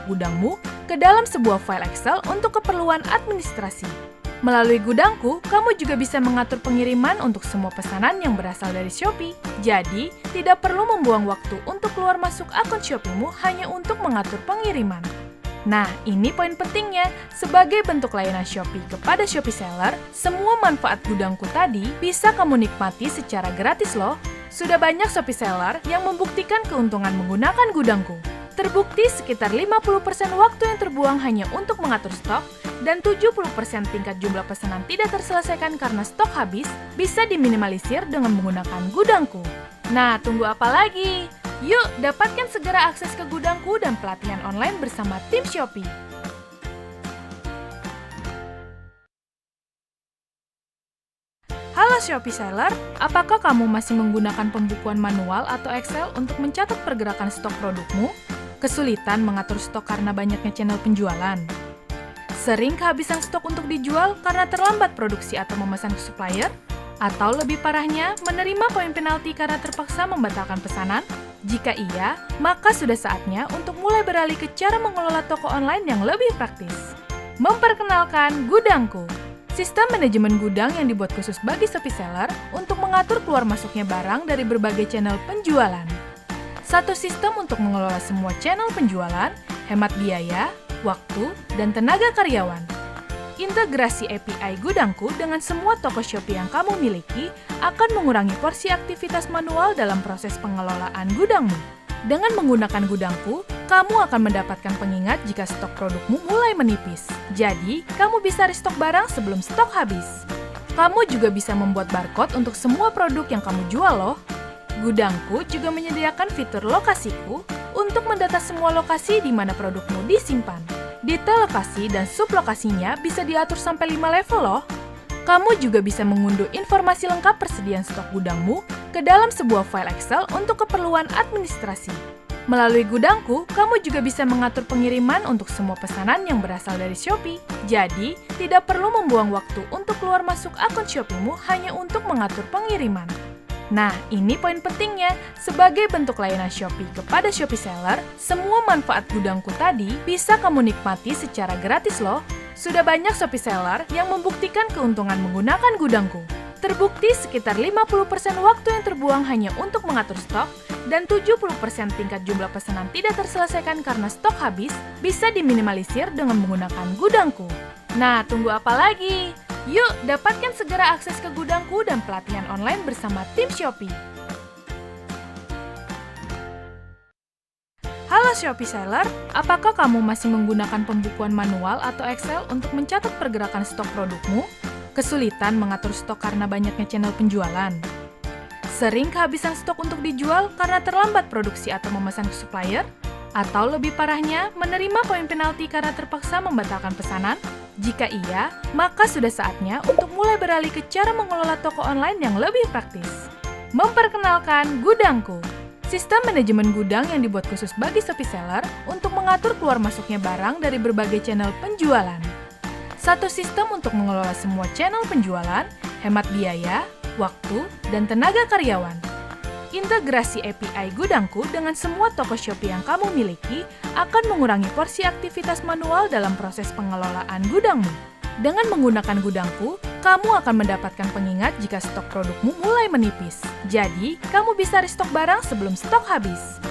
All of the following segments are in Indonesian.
gudangmu ke dalam sebuah file Excel untuk keperluan administrasi. Melalui Gudangku, kamu juga bisa mengatur pengiriman untuk semua pesanan yang berasal dari Shopee. Jadi, tidak perlu membuang waktu untuk keluar masuk akun Shopee-mu hanya untuk mengatur pengiriman. Nah, ini poin pentingnya. Sebagai bentuk layanan Shopee kepada Shopee seller, semua manfaat Gudangku tadi bisa kamu nikmati secara gratis loh. Sudah banyak Shopee seller yang membuktikan keuntungan menggunakan Gudangku. Terbukti sekitar 50% waktu yang terbuang hanya untuk mengatur stok, dan 70% tingkat jumlah pesanan tidak terselesaikan karena stok habis bisa diminimalisir dengan menggunakan Gudangku. Nah, tunggu apa lagi? Yuk, dapatkan segera akses ke Gudangku dan pelatihan online bersama tim Shopee. Halo Shopee Seller, apakah kamu masih menggunakan pembukuan manual atau Excel untuk mencatat pergerakan stok produkmu? Kesulitan mengatur stok karena banyaknya channel penjualan? Sering kehabisan stok untuk dijual karena terlambat produksi atau memesan ke supplier? Atau lebih parahnya, menerima poin penalti karena terpaksa membatalkan pesanan? Jika iya, maka sudah saatnya untuk mulai beralih ke cara mengelola toko online yang lebih praktis. Memperkenalkan Gudangku, sistem manajemen gudang yang dibuat khusus bagi Shopee seller untuk mengatur keluar masuknya barang dari berbagai channel penjualan. Satu sistem untuk mengelola semua channel penjualan, hemat biaya, waktu, dan tenaga karyawan. Integrasi API Gudangku dengan semua toko Shopee yang kamu miliki akan mengurangi porsi aktivitas manual dalam proses pengelolaan gudangmu. Dengan menggunakan Gudangku, kamu akan mendapatkan pengingat jika stok produkmu mulai menipis. Jadi, kamu bisa restock barang sebelum stok habis. Kamu juga bisa membuat barcode untuk semua produk yang kamu jual loh. Gudangku juga menyediakan fitur lokasiku untuk mendata semua lokasi di mana produkmu disimpan. Detail lokasi dan sublokasinya bisa diatur sampai 5 level loh. Kamu juga bisa mengunduh informasi lengkap persediaan stok gudangmu ke dalam sebuah file Excel untuk keperluan administrasi. Melalui Gudangku, kamu juga bisa mengatur pengiriman untuk semua pesanan yang berasal dari Shopee. Jadi, tidak perlu membuang waktu untuk keluar masuk akun Shopee-mu hanya untuk mengatur pengiriman. Nah, ini poin pentingnya. Sebagai bentuk layanan Shopee kepada Shopee seller, semua manfaat Gudangku tadi bisa kamu nikmati secara gratis loh. Sudah banyak Shopee seller yang membuktikan keuntungan menggunakan Gudangku. Terbukti sekitar 50% waktu yang terbuang hanya untuk mengatur stok, dan 70% tingkat jumlah pesanan tidak terselesaikan karena stok habis bisa diminimalisir dengan menggunakan Gudangku. Nah, tunggu apa lagi? Yuk, dapatkan segera akses ke Gudangku dan pelatihan online bersama tim Shopee. Halo Shopee Seller, apakah kamu masih menggunakan pembukuan manual atau Excel untuk mencatat pergerakan stok produkmu? Kesulitan mengatur stok karena banyaknya channel penjualan? Sering kehabisan stok untuk dijual karena terlambat produksi atau memesan ke supplier? Atau lebih parahnya, menerima poin penalti karena terpaksa membatalkan pesanan? Jika iya, maka sudah saatnya untuk mulai beralih ke cara mengelola toko online yang lebih praktis. Memperkenalkan Gudangku, sistem manajemen gudang yang dibuat khusus bagi Shopee seller untuk mengatur keluar masuknya barang dari berbagai channel penjualan. Satu sistem untuk mengelola semua channel penjualan, hemat biaya, waktu, dan tenaga karyawan. Integrasi API Gudangku dengan semua toko Shopee yang kamu miliki akan mengurangi porsi aktivitas manual dalam proses pengelolaan gudangmu. Dengan menggunakan Gudangku, kamu akan mendapatkan pengingat jika stok produkmu mulai menipis. Jadi, kamu bisa restock barang sebelum stok habis.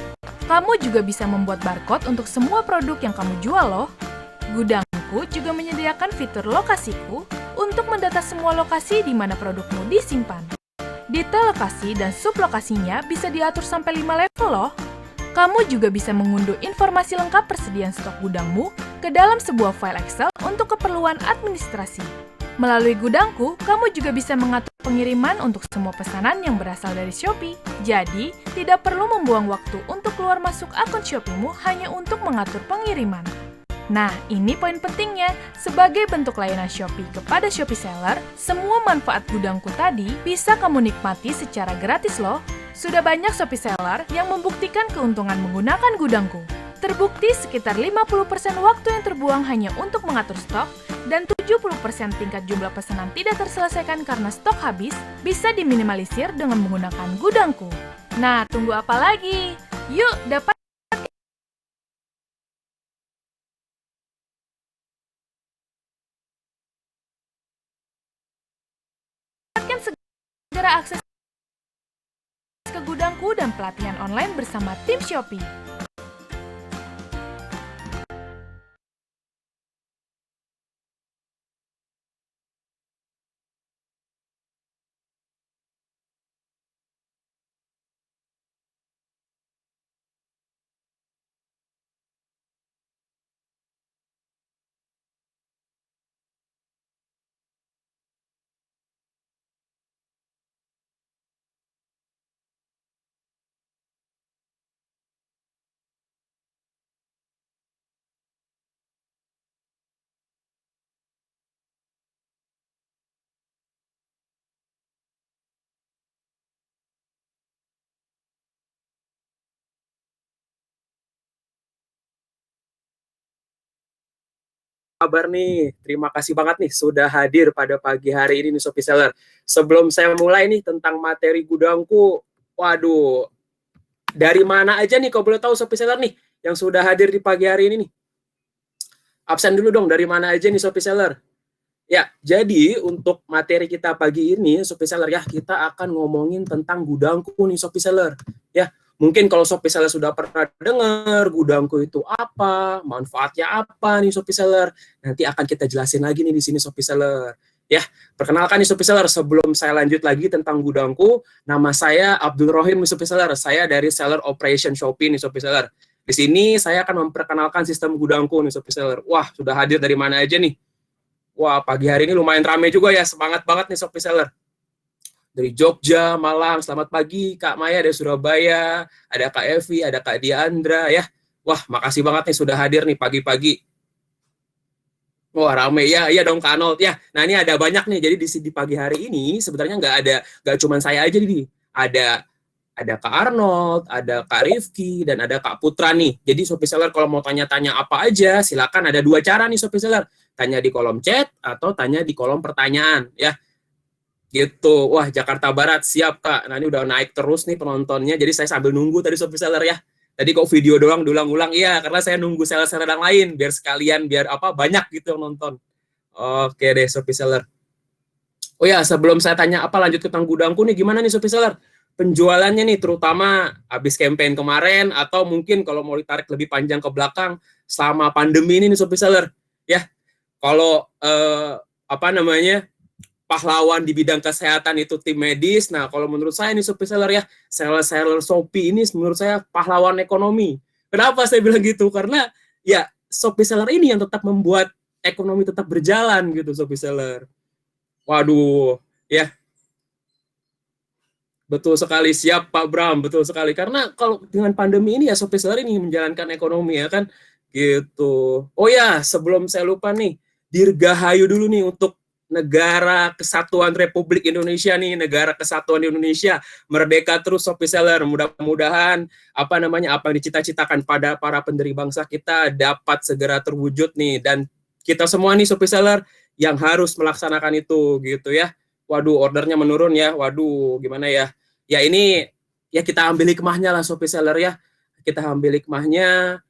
Kamu juga bisa membuat barcode untuk semua produk yang kamu jual loh. Gudangku juga menyediakan fitur lokasiku untuk mendata semua lokasi di mana produkmu disimpan. Detail lokasi dan sublokasinya bisa diatur sampai 5 level loh. Kamu juga bisa mengunduh informasi lengkap persediaan stok gudangmu ke dalam sebuah file Excel untuk keperluan administrasi. Melalui Gudangku, kamu juga bisa mengatur pengiriman untuk semua pesanan yang berasal dari Shopee. Jadi, tidak perlu membuang waktu untuk keluar masuk akun Shopee-mu hanya untuk mengatur pengiriman. Nah, ini poin pentingnya. Sebagai bentuk layanan Shopee kepada Shopee seller, semua manfaat Gudangku tadi bisa kamu nikmati secara gratis loh. Sudah banyak Shopee seller yang membuktikan keuntungan menggunakan Gudangku. Terbukti sekitar 50% waktu yang terbuang hanya untuk mengatur stok, dan 70% tingkat jumlah pesanan tidak terselesaikan karena stok habis bisa diminimalisir dengan menggunakan Gudangku. Nah, tunggu apa lagi? Yuk, dapat akses ke gudangku dan pelatihan online bersama tim Shopee. Kabar nih, terima kasih banget nih sudah hadir pada pagi hari ini nih Shopee Seller. Sebelum saya mulai nih tentang materi gudangku, waduh, dari mana aja nih kalau boleh tahu Shopee Seller nih yang sudah hadir di pagi hari ini nih? Absen dulu dong, dari mana aja nih Shopee Seller? Ya, jadi untuk materi kita pagi ini Shopee Seller ya, kita akan ngomongin tentang gudangku nih Shopee Seller. Ya, mungkin kalau Shopee Seller sudah pernah dengar gudangku itu apa, manfaatnya apa nih Shopee Seller, nanti akan kita jelasin lagi nih di sini Shopee Seller. Ya, perkenalkan nih Shopee Seller, sebelum saya lanjut lagi tentang gudangku, nama saya Abdul Rohim nih Shopee Seller. Saya dari Seller Operation Shopee nih Shopee Seller. Di sini saya akan memperkenalkan sistem gudangku nih Shopee Seller. Wah, sudah hadir dari mana aja nih? Wah, pagi hari ini lumayan ramai juga ya, semangat banget nih Shopee Seller. Dari Jogja, Malang, selamat pagi Kak Maya dari Surabaya, ada Kak Evi, ada Kak Diandra ya. Wah, makasih banget nih sudah hadir nih pagi-pagi. Wah, ramai ya, iya dong Kak Arnold ya. Nah, ini ada banyak nih. Jadi di pagi hari ini sebenarnya nggak cuma saya aja nih. Ada Kak Arnold, ada Kak Rifki, dan ada Kak Putra nih. Jadi Shopee Seller kalau mau tanya-tanya apa aja, silakan, ada dua cara nih Shopee Seller. Tanya di kolom chat atau tanya di kolom pertanyaan ya. Gitu. Wah, Jakarta Barat siap Kak. Nah, ini udah naik terus nih penontonnya. Jadi saya sambil nunggu tadi Shopee Seller ya. Tadi kok video doang diulang-ulang, iya karena saya nunggu seller-seller yang lain biar sekalian biar apa banyak gitu yang nonton. Oke deh Shopee Seller. Oh ya, sebelum saya tanya apa lanjut ke tentang gudangku nih, gimana nih Shopee Seller? Penjualannya nih, terutama habis campaign kemarin, atau mungkin kalau mau ditarik lebih panjang ke belakang, selama pandemi ini nih Shopee Seller. Ya, kalau apa namanya, pahlawan di bidang kesehatan itu tim medis, nah kalau menurut saya nih Shopee Seller ya, seller-seller Shopee ini menurut saya pahlawan ekonomi. Kenapa saya bilang gitu? Karena ya Shopee Seller ini yang tetap membuat ekonomi tetap berjalan gitu Shopee Seller. Waduh, ya betul sekali, siap Pak Bram, betul sekali. Karena kalau dengan pandemi ini ya Shopee Seller ini menjalankan ekonomi ya kan, gitu. Oh ya, sebelum saya lupa nih, dirgahayu dulu nih untuk Negara Kesatuan Republik Indonesia nih, Negara Kesatuan Indonesia, merdeka terus Shopee Seller. Mudah-mudahan apa namanya, apa yang dicita-citakan pada para pendiri bangsa kita dapat segera terwujud nih, dan kita semua nih Shopee Seller yang harus melaksanakan itu gitu ya. Waduh, ordernya menurun ya. Waduh, gimana ya? Ya ini ya kita ambil hikmahnya lah Shopee Seller ya. Kita ambil hikmahnya.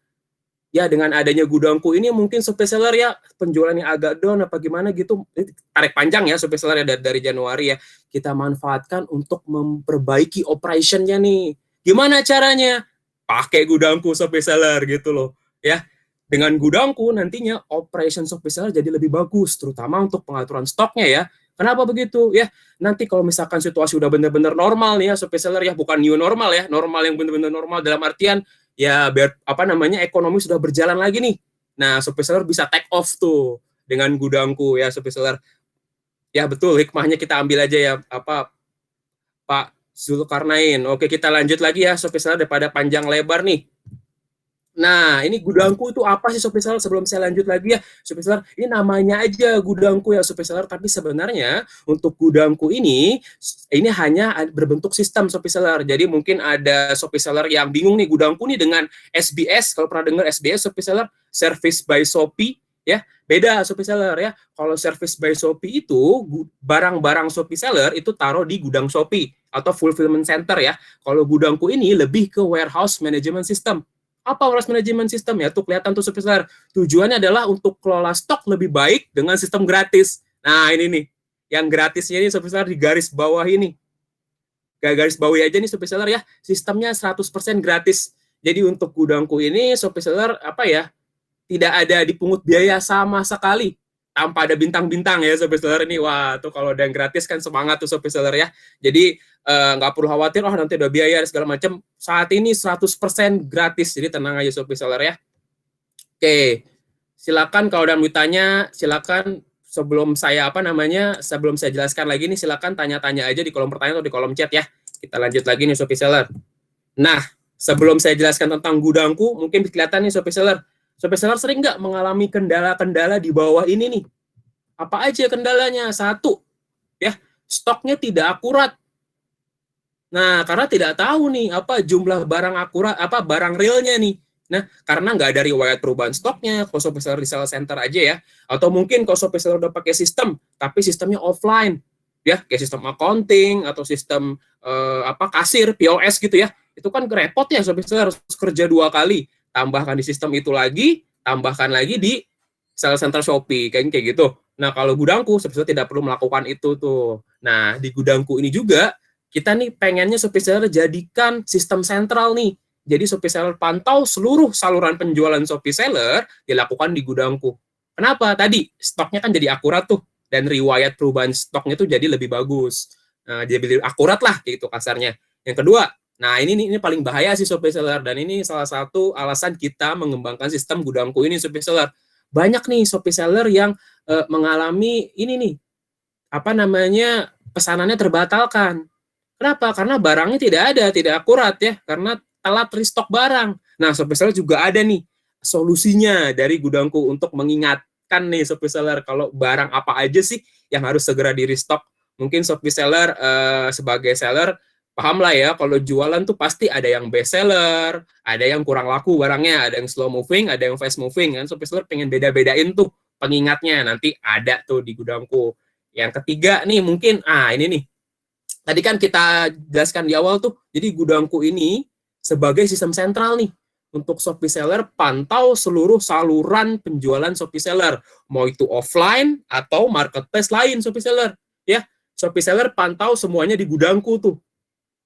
Ya dengan adanya gudangku ini mungkin Shopee Seller ya penjualannya agak down apa gimana gitu. Tarik panjang ya Shopee Seller ya dari Januari ya. Kita manfaatkan untuk memperbaiki operationnya nih. Gimana caranya? Pakai gudangku Shopee Seller gitu loh. Ya, dengan gudangku nantinya operation Shopee Seller jadi lebih bagus, terutama untuk pengaturan stoknya ya. Kenapa begitu? Ya, nanti kalau misalkan situasi udah benar-benar normal nih ya, Shopee Seller ya, bukan new normal ya, normal yang benar-benar normal dalam artian ya biar apa namanya ekonomi sudah berjalan lagi nih. Nah, Shopee Seller bisa take off tuh dengan gudangku ya Shopee Seller. Ya betul, hikmahnya kita ambil aja ya apa Pak Zulkarnain. Oke, kita lanjut lagi ya Shopee Seller daripada panjang lebar nih. Nah, ini gudangku itu apa sih Shopee Seller? Sebelum saya lanjut lagi ya, Shopee Seller, ini namanya aja gudangku ya Shopee Seller, tapi sebenarnya untuk gudangku ini hanya berbentuk sistem Shopee Seller. Jadi mungkin ada Shopee Seller yang bingung nih, gudangku nih dengan SBS, kalau pernah dengar SBS Shopee Seller, Service by Shopee, ya beda Shopee Seller ya. Kalau Service by Shopee itu barang-barang Shopee Seller itu taruh di gudang Shopee atau fulfillment center ya. Kalau gudangku ini lebih ke warehouse management system. Apa warehouse management system ya? Tuh kelihatan tuh Shopee Seller. Tujuannya adalah untuk kelola stok lebih baik dengan sistem gratis. Nah, ini nih. Yang gratisnya ini Shopee Seller di garis bawah ini. garis bawahi aja nih Shopee Seller ya, sistemnya 100% gratis. Jadi untuk gudangku ini Shopee Seller tidak ada dipungut biaya sama sekali, tanpa ada bintang-bintang ya Shopee Seller ini. Wah, tuh kalau ada yang gratis kan semangat tuh Shopee Seller ya. Jadi nggak perlu khawatir, nanti udah biaya segala macam. Saat ini 100% gratis, jadi tenang aja Shopee Seller ya. Oke, silakan kalau ada yang ditanya, silakan sebelum saya jelaskan lagi nih, silakan tanya-tanya aja di kolom pertanyaan atau di kolom chat ya. Kita lanjut lagi nih Shopee Seller. Nah, sebelum saya jelaskan tentang gudangku, mungkin kelihatan nih Shopee Seller. Shopee Seller sering nggak mengalami kendala-kendala di bawah ini nih? Apa aja kendalanya? Satu, ya, stoknya tidak akurat. Nah, karena tidak tahu nih apa jumlah barang akurat, apa barang realnya nih. Nah, karena nggak ada riwayat perubahan stoknya, kalau Shopee Seller di sales center aja ya. Atau mungkin kalau Shopee Seller udah pakai sistem, tapi sistemnya offline, ya, kayak sistem accounting atau sistem kasir, POS gitu ya. Itu kan repot ya, Shopee Seller harus kerja 2 kali. Tambahkan di sistem itu lagi, tambahkan lagi di sales center Shopee, kayak gitu. Nah, kalau gudangku, Shopee Seller tidak perlu melakukan itu tuh. Nah, di gudangku ini juga, kita nih pengennya Shopee Seller jadikan sistem sentral nih. Jadi Shopee Seller pantau seluruh saluran penjualan Shopee Seller dilakukan di gudangku. Kenapa? Tadi stoknya kan jadi akurat tuh, dan riwayat perubahan stoknya tuh jadi lebih bagus. Nah, jadi lebih akurat lah gitu kasarnya. Yang kedua, nah ini paling bahaya sih Shopee Seller, dan ini salah satu alasan kita mengembangkan sistem gudangku ini Shopee Seller. Banyak nih Shopee Seller yang mengalami ini nih, pesanannya terbatalkan. Kenapa? Karena barangnya tidak akurat ya, karena telat restock barang. Nah, Shopee Seller juga ada nih solusinya dari gudangku untuk mengingatkan nih Shopee Seller kalau barang apa aja sih yang harus segera di restock. Mungkin Shopee Seller sebagai seller paham lah ya, kalau jualan tuh pasti ada yang best seller, ada yang kurang laku barangnya, ada yang slow moving, ada yang fast moving kan. Shopee Seller pengen beda-bedain tuh pengingatnya, nanti ada tuh di gudangku. Yang ketiga nih mungkin ini nih. Tadi kan kita jelaskan di awal tuh, jadi gudangku ini sebagai sistem sentral nih untuk Shopee Seller pantau seluruh saluran penjualan Shopee Seller, mau itu offline atau marketplace lain Shopee Seller ya. Shopee Seller pantau semuanya di gudangku tuh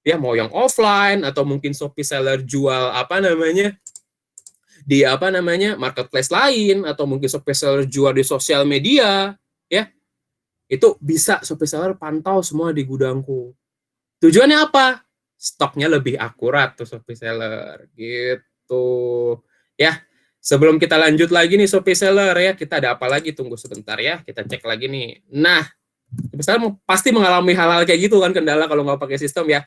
ya, mau yang offline atau mungkin Shopee Seller jual di marketplace lain, atau mungkin Shopee Seller jual di sosial media ya, itu bisa Shopee Seller pantau semua di gudangku. Tujuannya apa? Stoknya lebih akurat tuh Shopee Seller gitu ya. Sebelum kita lanjut lagi nih Shopee Seller ya, kita ada apa lagi, tunggu sebentar ya, kita cek lagi nih. Nah, Shopee Seller pasti mengalami hal-hal kayak gitu kan, kendala kalau nggak pakai sistem ya.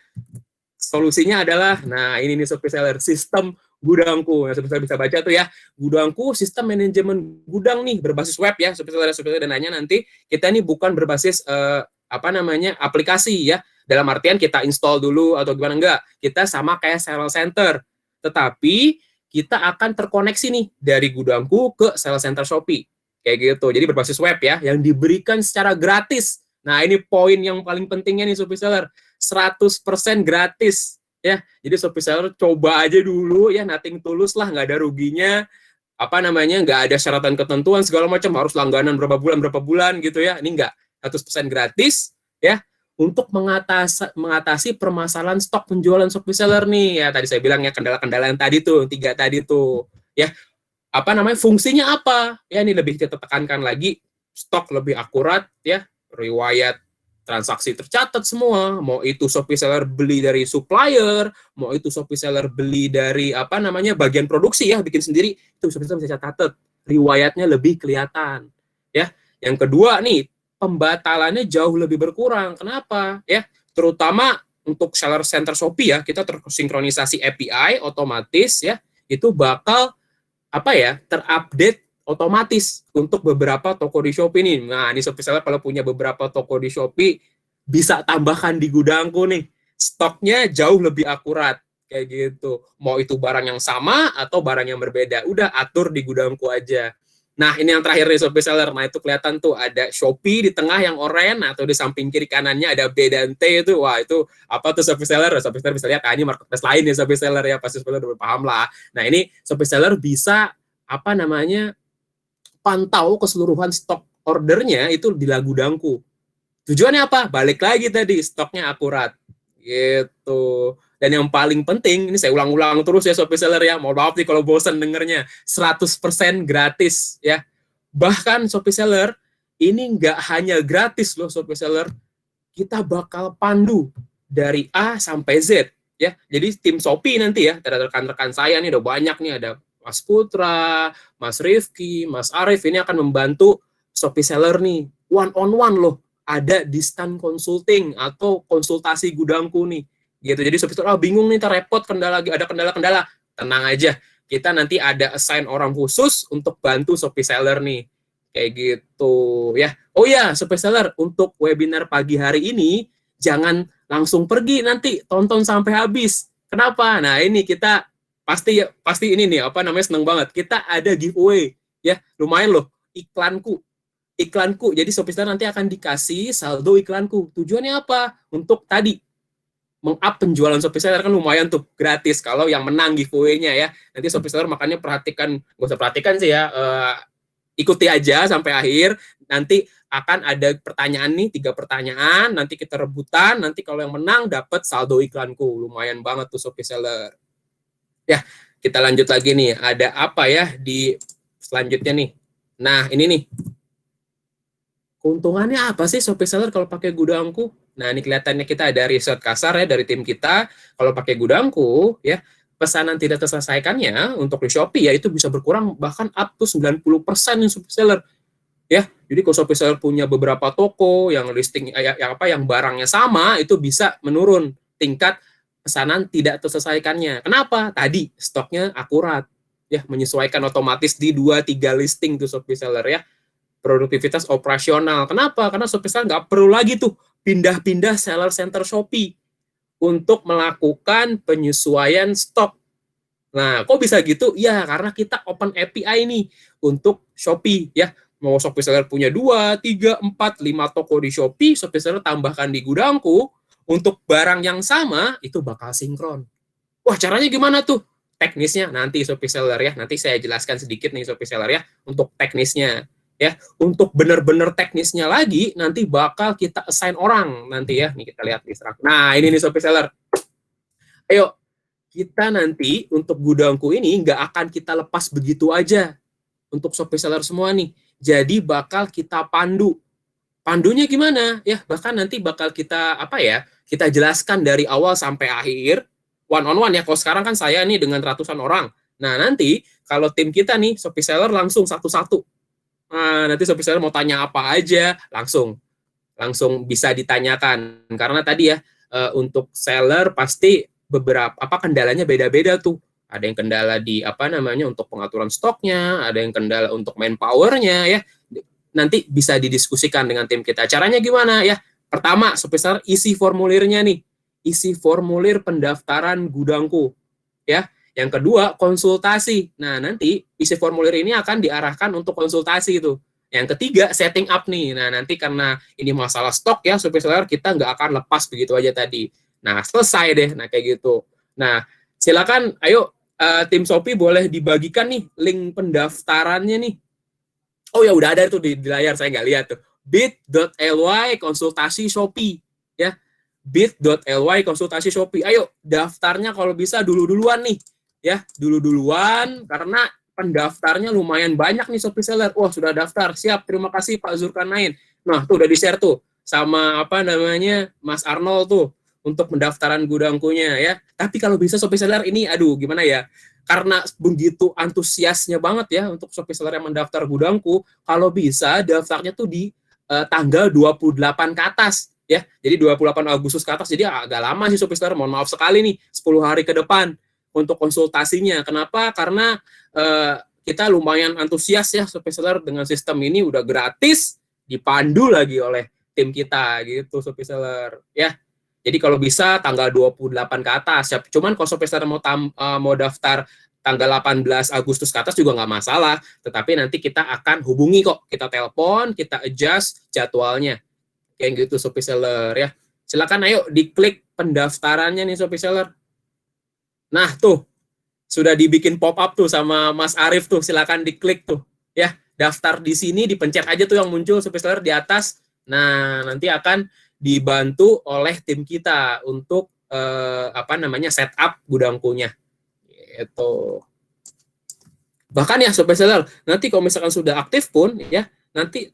Solusinya adalah, nah ini nih Shopee Seller, sistem gudangku. Nah, Shopee Seller bisa baca tuh ya, gudangku sistem manajemen gudang nih berbasis web ya. Shopee Seller dan nanya nanti, kita nih bukan berbasis aplikasi ya. Dalam artian kita install dulu atau gimana, enggak. Kita sama kayak sales center. Tetapi kita akan terkoneksi nih dari gudangku ke sales center Shopee. Kayak gitu. Jadi berbasis web ya, yang diberikan secara gratis. Nah, ini poin yang paling pentingnya nih Shopee Seller. 100% gratis ya. Jadi Shopee Seller coba aja dulu ya, nothing tulus lah, nggak ada ruginya. Nggak ada syaratan ketentuan segala macam, harus langganan berapa bulan gitu ya. Ini enggak, 100% gratis ya, untuk mengatasi permasalahan stok penjualan Shopee Seller nih ya. Tadi saya bilang ya, kendala-kendala yang tadi tuh, 3 tadi tuh ya. Fungsinya apa ya, ini lebih kita tekankan lagi, stok lebih akurat ya, riwayat transaksi tercatat semua, mau itu Shopee Seller beli dari supplier, mau itu Shopee Seller beli dari bagian produksi ya, bikin sendiri, itu Shopee Seller bisa catat, riwayatnya lebih kelihatan ya. Yang kedua nih, pembatalannya jauh lebih berkurang. Kenapa? Ya, terutama untuk seller center Shopee ya, kita tersinkronisasi API otomatis ya, itu bakal terupdate otomatis untuk beberapa toko di Shopee nih. Nah, ini Shopee Seller kalau punya beberapa toko di Shopee, bisa tambahkan di gudangku nih. Stoknya jauh lebih akurat kayak gitu. Mau itu barang yang sama atau barang yang berbeda, udah atur di gudangku aja. Nah, ini yang terakhir nih Shopee Seller. Nah, itu kelihatan tuh ada Shopee di tengah yang oranye, atau di samping kiri kanannya ada B dan T itu. Wah, itu apa tuh Shopee Seller? Shopee Seller bisa lihat, ini marketplace lain ya Shopee Seller ya. Pasti Shopee Seller udah paham lah. Nah, ini Shopee Seller bisa pantau keseluruhan stok ordernya itu di gudangku. Tujuannya apa? Balik lagi tadi, stoknya akurat Gitu. Dan yang paling penting, ini saya ulang-ulang terus ya Shopee Seller ya. Mohon maaf nih kalau bosan dengernya. 100% gratis ya. Bahkan Shopee Seller ini nggak hanya gratis loh Shopee Seller. Kita bakal pandu dari A sampai Z ya. Jadi tim Shopee nanti ya, ada rekan-rekan saya nih udah banyak nih, ada Mas Putra, Mas Rifki, Mas Arif ini akan membantu Shopee Seller nih one on one loh. Ada distant consulting atau konsultasi gudangku nih. Gitu. Jadi Shopee Seller bingung nih, terrepot ada kendala-kendala. Tenang aja. Kita nanti ada assign orang khusus untuk bantu Shopee Seller nih. Kayak gitu ya. Oh ya, Shopee Seller, untuk webinar pagi hari ini jangan langsung pergi, nanti tonton sampai habis. Kenapa? Nah, ini kita pasti ini nih seneng banget. Kita ada giveaway ya, lumayan loh, iklanku. Jadi Shopee Seller nanti akan dikasih saldo iklanku. Tujuannya apa? Untuk tadi meng-up penjualan Shopee Seller, kan lumayan tuh, gratis kalau yang menang giveaway-nya ya. Nanti Shopee Seller makanya perhatikan, gak usah perhatikan sih ya, ikuti aja sampai akhir. Nanti akan ada pertanyaan nih, 3 pertanyaan, nanti kita rebutan, nanti kalau yang menang dapat saldo iklanku. Lumayan banget tuh Shopee Seller. Ya, kita lanjut lagi nih. Ada apa ya di selanjutnya nih? Nah, ini nih. Keuntungannya apa sih Shopee Seller kalau pakai gudangku? Nah, ini kelihatannya kita ada riset kasar ya dari tim kita. Kalau pakai gudangku, ya, pesanan tidak terselesaikannya untuk di Shopee ya itu bisa berkurang bahkan up to 90% nih Shopee Seller. Ya, jadi kalau Shopee Seller punya beberapa toko yang listing yang barangnya sama, itu bisa menurun tingkat pesanan tidak terselesaikannya. Kenapa? Tadi stoknya akurat, ya, menyesuaikan otomatis di 2-3 listing tuh Shopee Seller ya. Produktivitas operasional. Kenapa? Karena Shopee Seller nggak perlu lagi tuh pindah-pindah seller center Shopee untuk melakukan penyesuaian stok. Nah, kok bisa gitu? Ya, karena kita open API nih untuk Shopee ya. Mau Shopee Seller punya 2, 3, 4, 5 toko di Shopee, Shopee Seller tambahkan di gudangku, untuk barang yang sama, itu bakal sinkron. Wah, caranya gimana tuh? Teknisnya nanti Shopee Seller ya, nanti saya jelaskan sedikit nih Shopee Seller ya, untuk teknisnya. Ya, untuk benar-benar teknisnya lagi, nanti bakal kita assign orang nanti ya. Nih kita lihat di Stripe. Nah, ini nih Shopee Seller. Ayo, kita nanti untuk gudangku ini nggak akan kita lepas begitu aja untuk Shopee Seller semua nih. Jadi bakal kita pandu. Pandunya gimana? Ya, bahkan nanti bakal kita kita jelaskan dari awal sampai akhir one on one ya. Kalau sekarang kan saya nih dengan ratusan orang. Nah, nanti kalau tim kita nih Shopee Seller langsung satu-satu. Nah, nanti Shopee Seller mau tanya apa aja langsung bisa ditanyakan. Karena tadi ya untuk seller pasti beberapa kendalanya beda-beda tuh. Ada yang kendala di untuk pengaturan stoknya, ada yang kendala untuk manpower-nya ya. Nanti bisa didiskusikan dengan tim kita. Caranya gimana ya? Pertama, Shopee Seller isi formulirnya nih. Isi formulir pendaftaran gudangku ya. Yang kedua, konsultasi. Nah, nanti isi formulir ini akan diarahkan untuk konsultasi itu. Yang ketiga, setting up nih. Nah, nanti karena ini masalah stok ya, Shopee Seller kita nggak akan lepas begitu aja tadi. Nah, selesai deh. Nah, kayak gitu. Nah, silakan, ayo tim Shopee boleh dibagikan nih link pendaftarannya nih. Oh ya, udah ada tuh di layar, saya nggak lihat tuh. bit.ly konsultasi Shopee. Ya, bit.ly konsultasi Shopee. Ayo, daftarnya kalau bisa dulu-duluan nih. Ya, dulu-duluan karena pendaftarnya lumayan banyak nih Shopee Seller. Wah, sudah daftar. Siap, terima kasih Pak Zulkarnain. Nah, tuh udah di-share tuh sama Mas Arnold tuh untuk pendaftaran gudangkunya ya. Tapi kalau bisa Shopee Seller ini gimana ya? Karena begitu antusiasnya banget ya untuk Shopee Seller yang mendaftar gudangku, kalau bisa daftarnya tuh di tanggal 28 ke atas ya. Jadi 28 Agustus ke atas. Jadi agak lama sih Shopee Seller. Mohon maaf sekali nih, 10 hari ke depan untuk konsultasinya. Kenapa? Karena kita lumayan antusias ya Shopee Seller dengan sistem ini udah gratis, dipandu lagi oleh tim kita gitu Shopee Seller ya. Jadi kalau bisa tanggal 28 ke atas. Ya. Cuman kalau Shopee Seller mau daftar tanggal 18 Agustus ke atas juga nggak masalah. Tetapi nanti kita akan hubungi kok. Kita telepon, kita adjust jadwalnya. Kayak gitu Shopee Seller ya. Silakan ayo diklik pendaftarannya nih Shopee Seller. Nah, tuh sudah dibikin pop-up tuh sama Mas Arif tuh, silakan diklik tuh. Ya, daftar di sini, dipencet aja tuh yang muncul Shopee Seller di atas. Nah, nanti akan dibantu oleh tim kita untuk setup gudangkunya. Gitu. Bahkan ya Sobat Seller, nanti kalau misalkan sudah aktif pun ya, nanti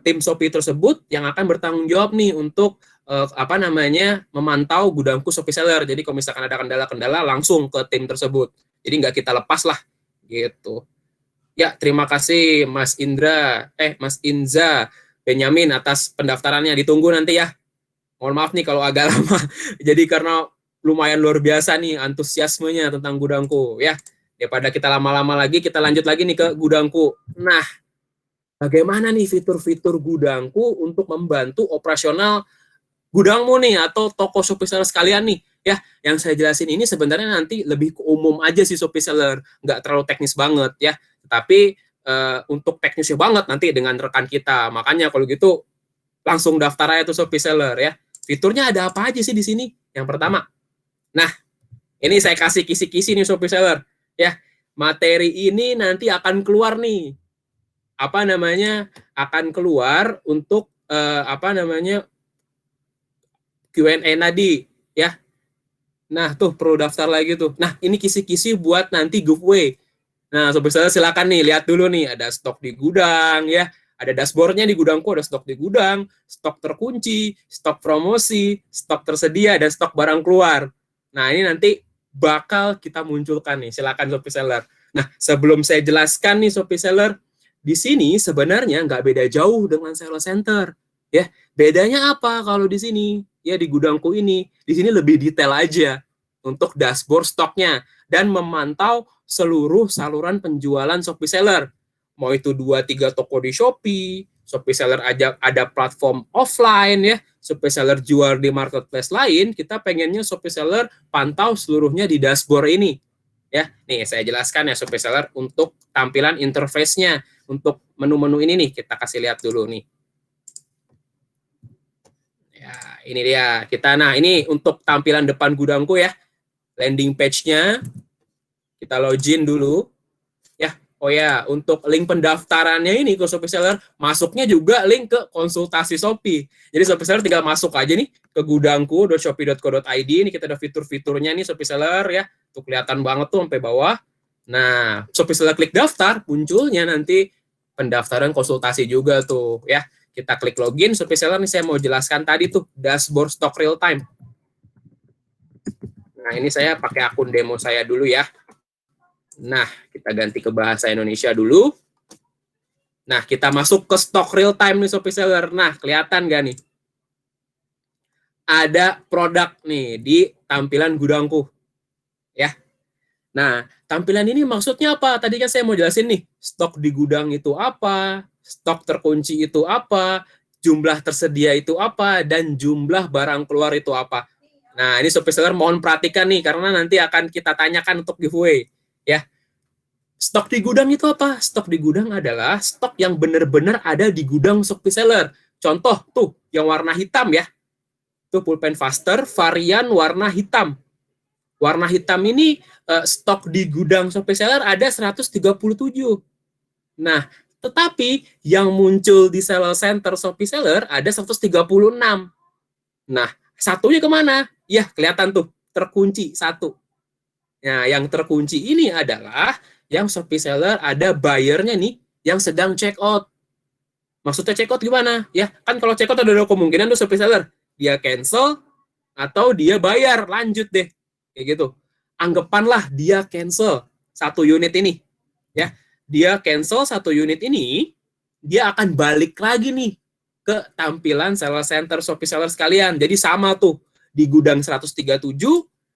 tim Shopee tersebut yang akan bertanggung jawab nih untuk memantau gudangku Shopee Seller. Jadi kalau misalkan ada kendala-kendala langsung ke tim tersebut. Jadi nggak kita lepas lah gitu. Ya, terima kasih Mas Inza Benyamin atas pendaftarannya. Ditunggu nanti ya. Mohon maaf nih kalau agak lama. Jadi karena lumayan luar biasa nih antusiasmenya tentang gudangku ya. Daripada kita lama-lama lagi, kita lanjut lagi nih ke gudangku. Nah, bagaimana nih fitur-fitur gudangku untuk membantu operasional gudangmu nih atau toko Shopee Seller sekalian nih ya. Yang saya jelasin ini sebenarnya nanti lebih ke umum aja sih Shopee Seller, nggak terlalu teknis banget ya. Tapi untuk teknisnya banget nanti dengan rekan kita. Makanya kalau gitu langsung daftar aja tuh Shopee Seller ya. Fiturnya ada apa aja sih di sini? Yang pertama, nah ini saya kasih kisi-kisi nih Shopee Seller ya. Materi ini nanti akan keluar nih. Akan keluar untuk Q&A tadi ya. Nah, tuh perlu daftar lagi tuh. Nah, ini kisi-kisi buat nanti giveaway. Nah, Sobat Seller silakan nih lihat dulu nih, ada stok di gudang ya. Ada dashboardnya di gudangku, ada stok di gudang, stok terkunci, stok promosi, stok tersedia, dan stok barang keluar. Nah, ini nanti bakal kita munculkan nih. Silakan Sobat Seller. Nah, sebelum saya jelaskan nih Sobat Seller, di sini sebenarnya nggak beda jauh dengan sales center. Ya, bedanya apa kalau di sini? Ya di gudangku ini, di sini lebih detail aja untuk dashboard stoknya dan memantau seluruh saluran penjualan Shopee Seller. Mau itu 2-3 toko di Shopee, Shopee Seller ada platform offline ya, Shopee Seller jual di marketplace lain, kita pengennya Shopee Seller pantau seluruhnya di dashboard ini. Ya, nih saya jelaskan ya Shopee Seller untuk tampilan interface-nya. Untuk menu-menu ini nih kita kasih lihat dulu nih. Ya, ini dia. Nah, ini untuk tampilan depan gudangku ya. Landing page-nya. Kita login dulu. Ya, oh ya, untuk link pendaftarannya ini ke Shopee Seller, masuknya juga link ke konsultasi Shopee. Jadi Shopee Seller tinggal masuk aja nih ke gudangku.shopee.co.id. Ini kita ada fitur-fiturnya nih Shopee Seller ya. Tuh kelihatan banget tuh sampai bawah. Nah, Shopee Seller klik daftar, munculnya nanti pendaftaran konsultasi juga tuh ya. Kita klik login, Shopee Seller nih saya mau jelaskan tadi tuh, dashboard stock real time. Nah, ini saya pakai akun demo saya dulu ya. Nah, kita ganti ke bahasa Indonesia dulu. Nah, kita masuk ke stock real time nih Shopee Seller. Nah, kelihatan nggak nih? Ada produk nih di tampilan gudangku. Ya. Nah, tampilan ini maksudnya apa? Tadi kan saya mau jelasin nih, stok di gudang itu apa, stok terkunci itu apa, jumlah tersedia itu apa, dan jumlah barang keluar itu apa. Nah, ini Shopee Seller mohon perhatikan nih, karena nanti akan kita tanyakan untuk giveaway. Ya, stok di gudang itu apa? Stok di gudang adalah stok yang benar-benar ada di gudang Shopee Seller. Contoh tuh, yang warna hitam ya. Tuh pulpen faster, varian warna hitam. Warna hitam ini stok di gudang Shopee Seller ada 137. Nah, tetapi yang muncul di sales center Shopee Seller ada 136. Nah, satunya kemana? Ya, kelihatan tuh, terkunci satu. Nah, yang terkunci ini adalah yang Shopee Seller ada buyer-nya nih yang sedang check out. Maksudnya check out gimana? Ya, kan kalau check out ada dua kemungkinan tuh Shopee Seller. Dia cancel atau dia bayar, lanjut deh. Kayak gitu. Anggapanlah dia cancel satu unit ini. Ya, dia cancel satu unit ini, dia akan balik lagi nih ke tampilan sales center Shopee Seller sekalian. Jadi sama tuh, di gudang 137,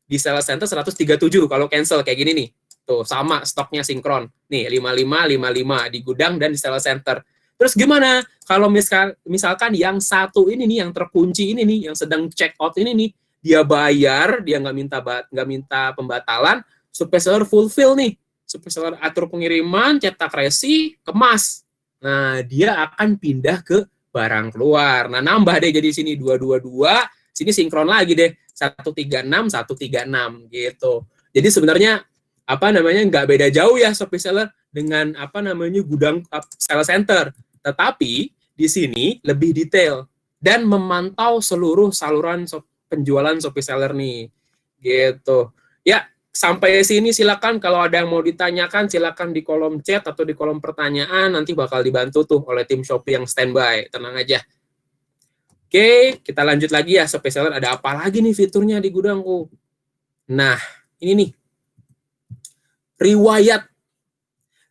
di sales center 137 kalau cancel kayak gini nih. Tuh, sama stoknya sinkron. Nih, 55, 55 di gudang dan di sales center. Terus gimana kalau misalkan yang satu ini nih, yang terkunci ini nih, yang sedang check out ini nih, dia bayar, dia nggak minta pembatalan, Shopee Seller fulfill nih. Shopee Seller atur pengiriman, cetak resi, kemas. Nah, dia akan pindah ke barang keluar. Nah, nambah deh jadi sini 222, sini sinkron lagi deh 136, 136 gitu. Jadi sebenarnya nggak beda jauh ya Shopee Seller dengan gudang sales center. Tetapi di sini lebih detail dan memantau seluruh saluran Shopee penjualan Shopee Seller nih. Gitu. Ya, sampai sini silakan kalau ada yang mau ditanyakan silakan di kolom chat atau di kolom pertanyaan, nanti bakal dibantu tuh oleh tim Shopee yang standby. Tenang aja. Oke, kita lanjut lagi ya Shopee Seller, ada apa lagi nih fiturnya di gudangku. Nah, ini nih.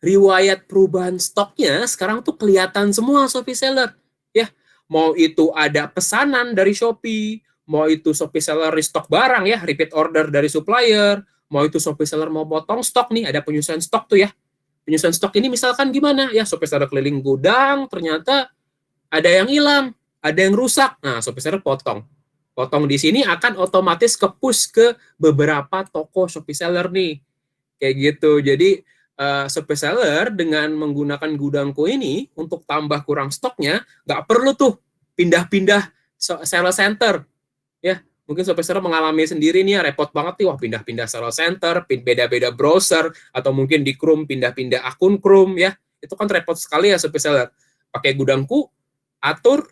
Riwayat perubahan stoknya sekarang tuh kelihatan semua Shopee Seller. Ya, mau itu ada pesanan dari Shopee, mau itu Shopee Seller restock barang ya, repeat order dari supplier, mau itu Shopee Seller mau potong stok nih, ada penyusuan stok tuh ya. Penyusuan stok ini misalkan gimana? Ya, Shopee Seller keliling gudang, ternyata ada yang hilang, ada yang rusak. Nah, Shopee Seller potong. Potong di sini akan otomatis ke-push ke beberapa toko Shopee Seller nih. Kayak gitu. Jadi Shopee Seller dengan menggunakan gudangku ini untuk tambah kurang stoknya, nggak perlu tuh pindah-pindah sales center. Ya, mungkin Shopee Seller mengalami sendiri nih, repot banget nih, wah pindah-pindah sales center, beda-beda browser, atau mungkin di Chrome pindah-pindah akun Chrome ya. Itu kan repot sekali ya Shopee Seller. Pakai gudangku, atur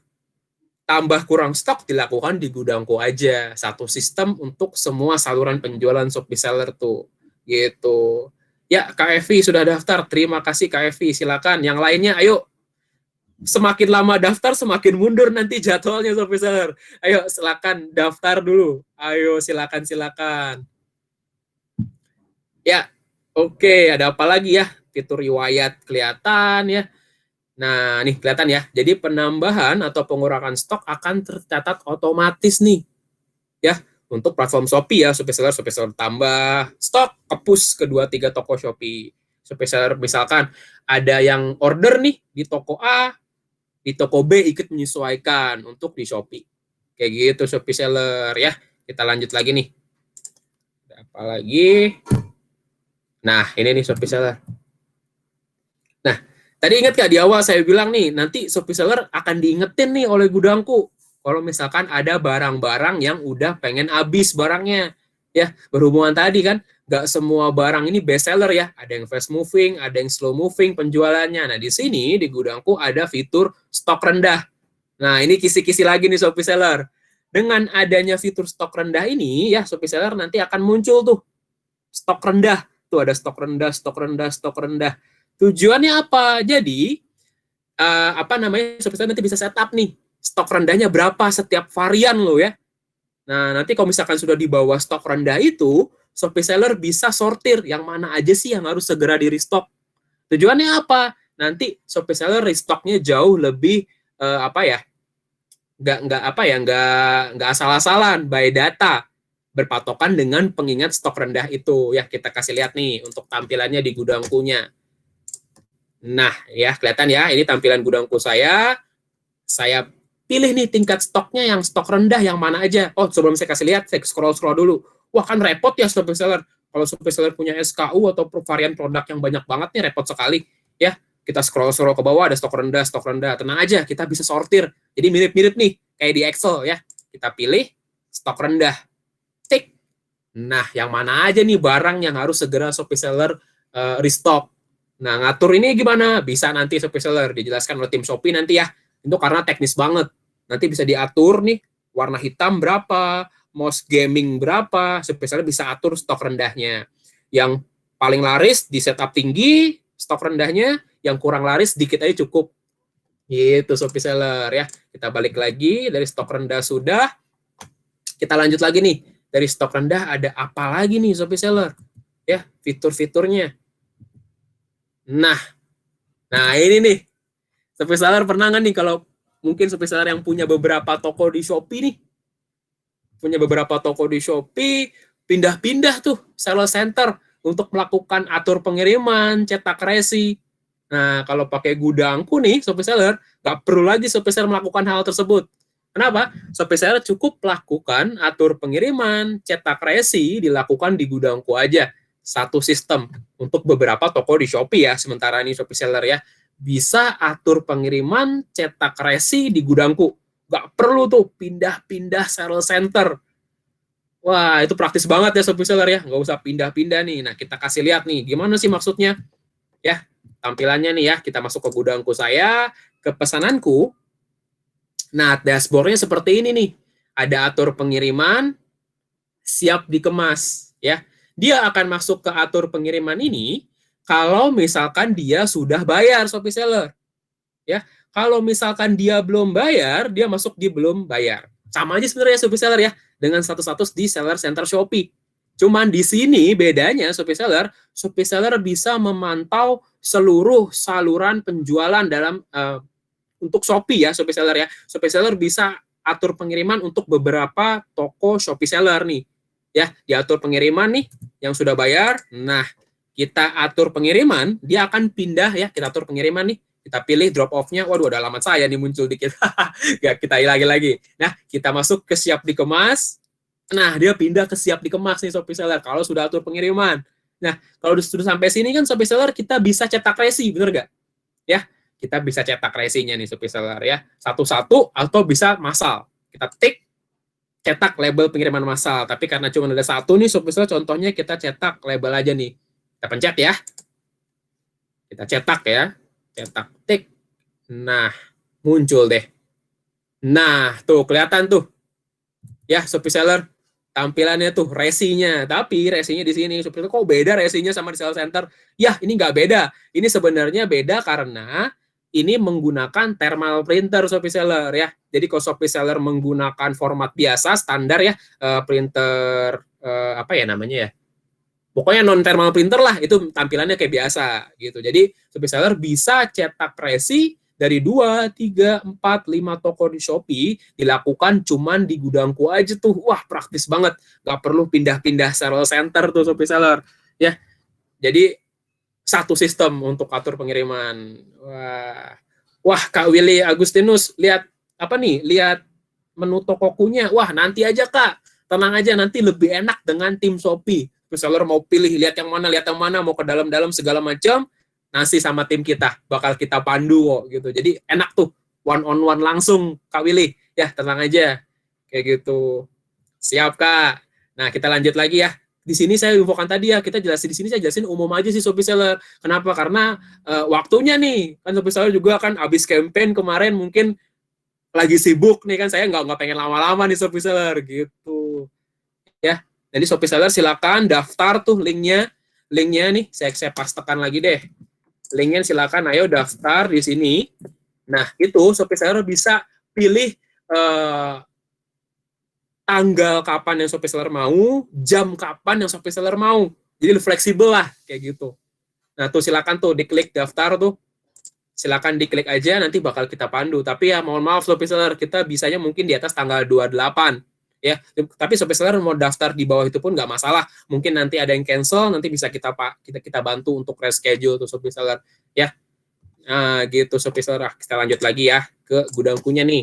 tambah kurang stok dilakukan di gudangku aja. Satu sistem untuk semua saluran penjualan Shopee Seller tuh. Gitu. Ya, Kak Evi sudah daftar. Terima kasih Kak Evi. Silakan. Yang lainnya, ayo. Semakin lama daftar, semakin mundur nanti jadwalnya Shopee Seller. Ayo, silakan daftar dulu. Ayo, silakan. Ya, oke. Ada apa lagi ya? Fitur riwayat kelihatan ya. Nah, nih kelihatan ya. Jadi penambahan atau pengurangan stok akan tercatat otomatis nih. Ya, untuk platform Shopee ya, Shopee Seller tambah stok, ke-push ke 2-3 toko Shopee. Shopee Seller misalkan ada yang order nih di toko A, di toko B ikut menyesuaikan untuk di Shopee. Kayak gitu Shopee Seller ya. Kita lanjut lagi nih. Ada apa lagi? Nah, ini nih Shopee Seller. Nah, tadi ingat gak di awal saya bilang nih, nanti Shopee Seller akan diingetin nih oleh gudangku kalau misalkan ada barang-barang yang udah pengen habis barangnya. Ya, berhubungan tadi kan, nggak semua barang ini best seller ya. Ada yang fast moving, ada yang slow moving penjualannya. Nah, di sini di gudangku ada fitur stok rendah. Nah, ini kisi-kisi lagi nih Shopee Seller. Dengan adanya fitur stok rendah ini, ya Shopee Seller nanti akan muncul tuh stok rendah. Tuh ada stok rendah. Tujuannya apa? Jadi, Shopee Seller nanti bisa setup nih stok rendahnya berapa setiap varian lo ya. Nah, nanti kalau misalkan sudah di bawah stok rendah itu, Shopee Seller bisa sortir yang mana aja sih yang harus segera di restock. Tujuannya apa? Nanti Shopee Seller restocknya jauh lebih nggak asal-asalan by data, berpatokan dengan pengingat stok rendah itu ya. Kita kasih lihat nih untuk tampilannya di gudangkunya. Nah, ya kelihatan ya, ini tampilan gudangku saya pilih nih tingkat stoknya yang stok rendah yang mana aja. Oh, sebelum saya kasih lihat, saya scroll dulu. Wah, kan repot ya Shopee Seller. Kalau Shopee Seller punya SKU atau varian produk yang banyak banget nih, repot sekali. Ya, kita scroll ke bawah, ada stok rendah. Tenang aja, kita bisa sortir. Jadi mirip-mirip nih, kayak di Excel ya. Kita pilih stok rendah. Tik. Nah, yang mana aja nih barang yang harus segera Shopee Seller restock. Nah, ngatur ini gimana? Bisa nanti Shopee Seller dijelaskan oleh tim Shopee nanti ya. Itu karena teknis banget. Nanti bisa diatur nih, warna hitam berapa, mouse gaming berapa, Shopee Seller bisa atur stok rendahnya. Yang paling laris di setup tinggi, stok rendahnya, yang kurang laris dikit aja cukup. Gitu Shopee Seller ya. Kita balik lagi, dari stok rendah sudah. Kita lanjut lagi nih. Dari stok rendah ada apa lagi nih Shopee Seller? Ya, fitur-fiturnya. Nah ini nih. Shopee Seller pernah nggak nih kalau mungkin Shopee Seller yang punya beberapa toko di Shopee nih, pindah-pindah tuh sales center untuk melakukan atur pengiriman, cetak resi. Nah, kalau pakai gudangku nih, Shopee Seller, nggak perlu lagi Shopee Seller melakukan hal tersebut. Kenapa? Shopee Seller cukup lakukan atur pengiriman, cetak resi, dilakukan di gudangku aja. Satu sistem untuk beberapa toko di Shopee ya, sementara ini Shopee Seller ya. Bisa atur pengiriman, cetak resi di gudangku. Nggak perlu tuh pindah-pindah sales center. Wah, itu praktis banget ya Shopee Seller ya. Nggak usah pindah-pindah nih. Nah, kita kasih lihat nih. Gimana sih maksudnya? Ya, tampilannya nih ya. Kita masuk ke gudangku saya, ke pesananku. Nah, dashboardnya seperti ini nih. ada atur pengiriman, siap dikemas, ya. Dia akan masuk ke atur pengiriman ini kalau misalkan dia sudah bayar Shopee Seller, ya. Kalau misalkan dia belum bayar, dia masuk di belum bayar. Sama aja sebenarnya Shopee Seller ya, dengan status-status di Seller Center Shopee. Cuman di sini bedanya Shopee Seller bisa memantau seluruh saluran penjualan dalam untuk Shopee ya, Shopee Seller ya. Shopee Seller bisa atur pengiriman untuk beberapa toko Shopee Seller nih. Ya, diatur pengiriman nih yang sudah bayar. Nah, kita atur pengiriman, dia akan pindah ya, kita atur pengiriman nih. Kita pilih drop off-nya. Waduh, ada alamat saya nih muncul dikit. Ya, kita hilangin lagi. Nah, kita masuk ke siap dikemas. Nah, dia pindah ke siap dikemas nih Shopee Seller kalau sudah atur pengiriman. Nah, kalau sudah sampai sini kan Shopee Seller kita bisa cetak resi, bener nggak? Ya, kita bisa cetak resinya nih Shopee Seller ya. Satu-satu atau bisa massal. Kita tik, cetak label pengiriman massal. Tapi karena cuma ada satu nih Shopee Seller, contohnya kita cetak label aja nih. Kita pencet ya. Kita cetak ya. Cetak, tik. Nah, muncul deh. Nah, tuh kelihatan tuh. Ya, Shopee Seller tampilannya tuh resinya. Tapi resinya di sini Shopee Seller kok beda resinya sama di Seller Center? Ya, ini nggak beda. Ini sebenarnya beda karena ini menggunakan thermal printer Shopee Seller ya. Jadi kalau Shopee Seller menggunakan format biasa standar ya, printer apa ya namanya ya? Pokoknya non thermal printer lah, itu tampilannya kayak biasa gitu. Jadi Shopee Seller bisa cetak resi dari 2, 3, 4, 5 toko di Shopee dilakukan cuman di gudangku aja tuh. Wah, praktis banget. Nggak perlu pindah-pindah Seller Center tuh Shopee Seller ya. Jadi satu sistem untuk atur pengiriman. Wah, Kak Willy Agustinus, lihat apa nih? Lihat menu tokokunya. Wah, nanti aja Kak. Tenang aja, nanti lebih enak dengan tim Shopee. Seller mau pilih lihat yang mana, mau ke dalam-dalam segala macam, nanti sama tim kita bakal kita pandu kok gitu. Jadi enak tuh one on one langsung Kak Willy. Ya, tenang aja. Kayak gitu. Siap Kak. Nah, kita lanjut lagi ya. Di sini saya infokan tadi ya, kita jelasin di sini saya jelasin umum aja sih Shopee Seller. Kenapa? Karena waktunya nih, kan Shopee Seller juga kan habis campaign kemarin mungkin lagi sibuk nih kan, saya nggak pengen lama-lama nih Shopee Seller gitu. Ya, jadi Shopee Seller silakan daftar tuh linknya nih saya pastekan lagi deh. Linknya silakan, ayo daftar di sini. Nah, itu Shopee Seller bisa pilih tanggal kapan yang Shopee Seller mau, jam kapan yang Shopee Seller mau. Jadi fleksibel lah kayak gitu. Nah, tuh silakan tuh diklik daftar tuh. Silakan diklik aja, nanti bakal kita pandu. Tapi ya mohon maaf Shopee Seller, kita bisanya mungkin di atas tanggal 28. Ya, tapi Shopee Seller mau daftar di bawah itu pun nggak masalah. Mungkin nanti ada yang cancel, nanti bisa kita bantu untuk reschedule tuh Shopee Seller ya. Nah, gitu Shopee Seller. Kita lanjut lagi ya ke gudangkunya nih.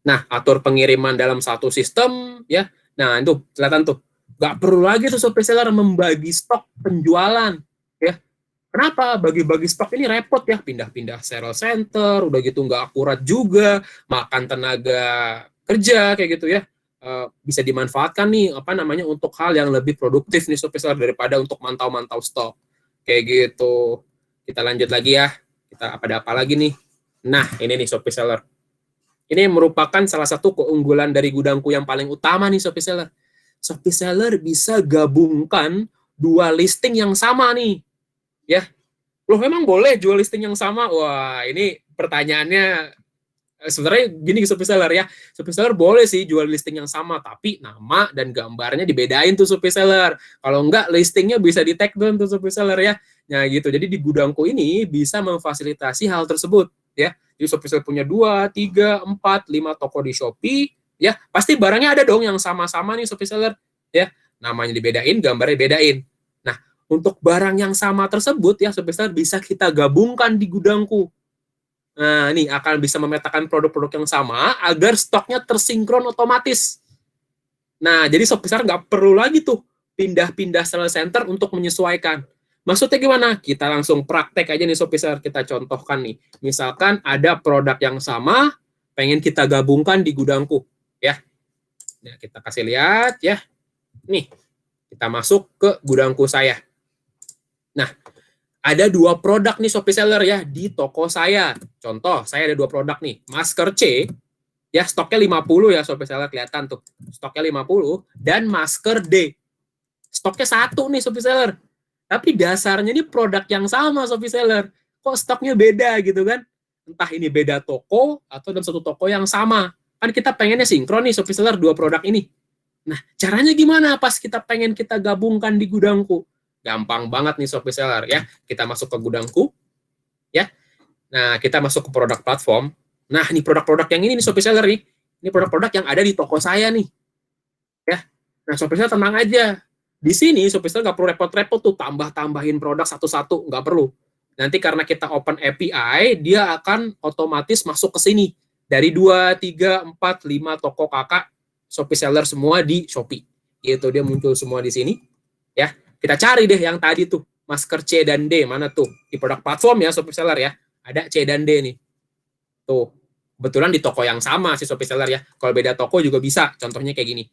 Nah, atur pengiriman dalam satu sistem ya. Nah, itu kelihatan tuh. Nggak perlu lagi tuh Shopee Seller membagi stok penjualan ya. Kenapa? Bagi-bagi stok ini repot ya, pindah-pindah Seller Center, udah gitu nggak akurat juga, makan tenaga kerja kayak gitu ya. Bisa dimanfaatkan nih apa namanya untuk hal yang lebih produktif nih Shopee Seller daripada untuk mantau-mantau stok kayak gitu. Kita lanjut lagi ya. Kita ada apa lagi nih? Nah, ini nih Shopee Seller. Ini merupakan salah satu keunggulan dari gudangku yang paling utama nih Shopee Seller. Shopee Seller bisa gabungkan dua listing yang sama nih. Ya. Loh, memang boleh jual listing yang sama? Wah, ini pertanyaannya sebenarnya gini Shopee Seller ya. Shopee Seller boleh sih jual listing yang sama, tapi nama dan gambarnya dibedain tuh Shopee Seller. Kalau enggak, listingnya bisa di take down tuh Shopee Seller ya. Nah gitu, jadi di gudangku ini bisa memfasilitasi hal tersebut ya. Jadi Shopee Seller punya 2, 3, 4, 5 toko di Shopee ya. Pasti barangnya ada dong yang sama-sama nih Shopee Seller ya. Namanya dibedain, gambarnya bedain. Nah, untuk barang yang sama tersebut ya Shopee Seller bisa kita gabungkan di gudangku. Nah, ini akan bisa memetakan produk-produk yang sama agar stoknya tersinkron otomatis. Nah, jadi Shopee Seller nggak perlu lagi tuh pindah-pindah Seller Center untuk menyesuaikan. Maksudnya gimana? Kita langsung praktek aja nih Shopee Seller, kita contohkan nih. Misalkan ada produk yang sama, pengen kita gabungkan di gudangku. Ya. Nah, kita kasih lihat ya. Nih, kita masuk ke gudangku saya. Nah, ada 2 produk nih Shopee Seller ya di toko saya. Contoh, saya ada 2 produk nih. Masker C Ya, stoknya 50 ya Sobat Seller, kelihatan tuh. Stoknya 50 dan masker D. Stoknya satu nih Sobat Seller. Tapi dasarnya ini produk yang sama Sobat Seller. Kok stoknya beda gitu kan? Entah ini beda toko atau dalam satu toko yang sama. Kan kita pengennya sinkron nih Sobat Seller dua produk ini. Nah, caranya gimana pas kita pengen kita gabungkan di gudangku? Gampang banget nih Sobat Seller ya. Kita masuk ke gudangku ya. Nah, kita masuk ke produk platform. Nah, ini produk-produk yang ini nih Shopee Seller nih. Ini produk-produk yang ada di toko saya nih. Ya. Nah, Shopee Seller tenang aja. Di sini Shopee Seller nggak perlu repot-repot tuh tambah-tambahin produk satu-satu, nggak perlu. Nanti karena kita open API, dia akan otomatis masuk ke sini. Dari 2, 3, 4, 5 toko kakak Shopee Seller semua di Shopee. Itu dia muncul semua di sini. Ya. Kita cari deh yang tadi tuh, masker C dan D, mana tuh? Di produk platform ya Shopee Seller ya. Ada C dan D nih. Tuh, kebetulan di toko yang sama si Shopee Seller ya. Kalau beda toko juga bisa. Contohnya kayak gini.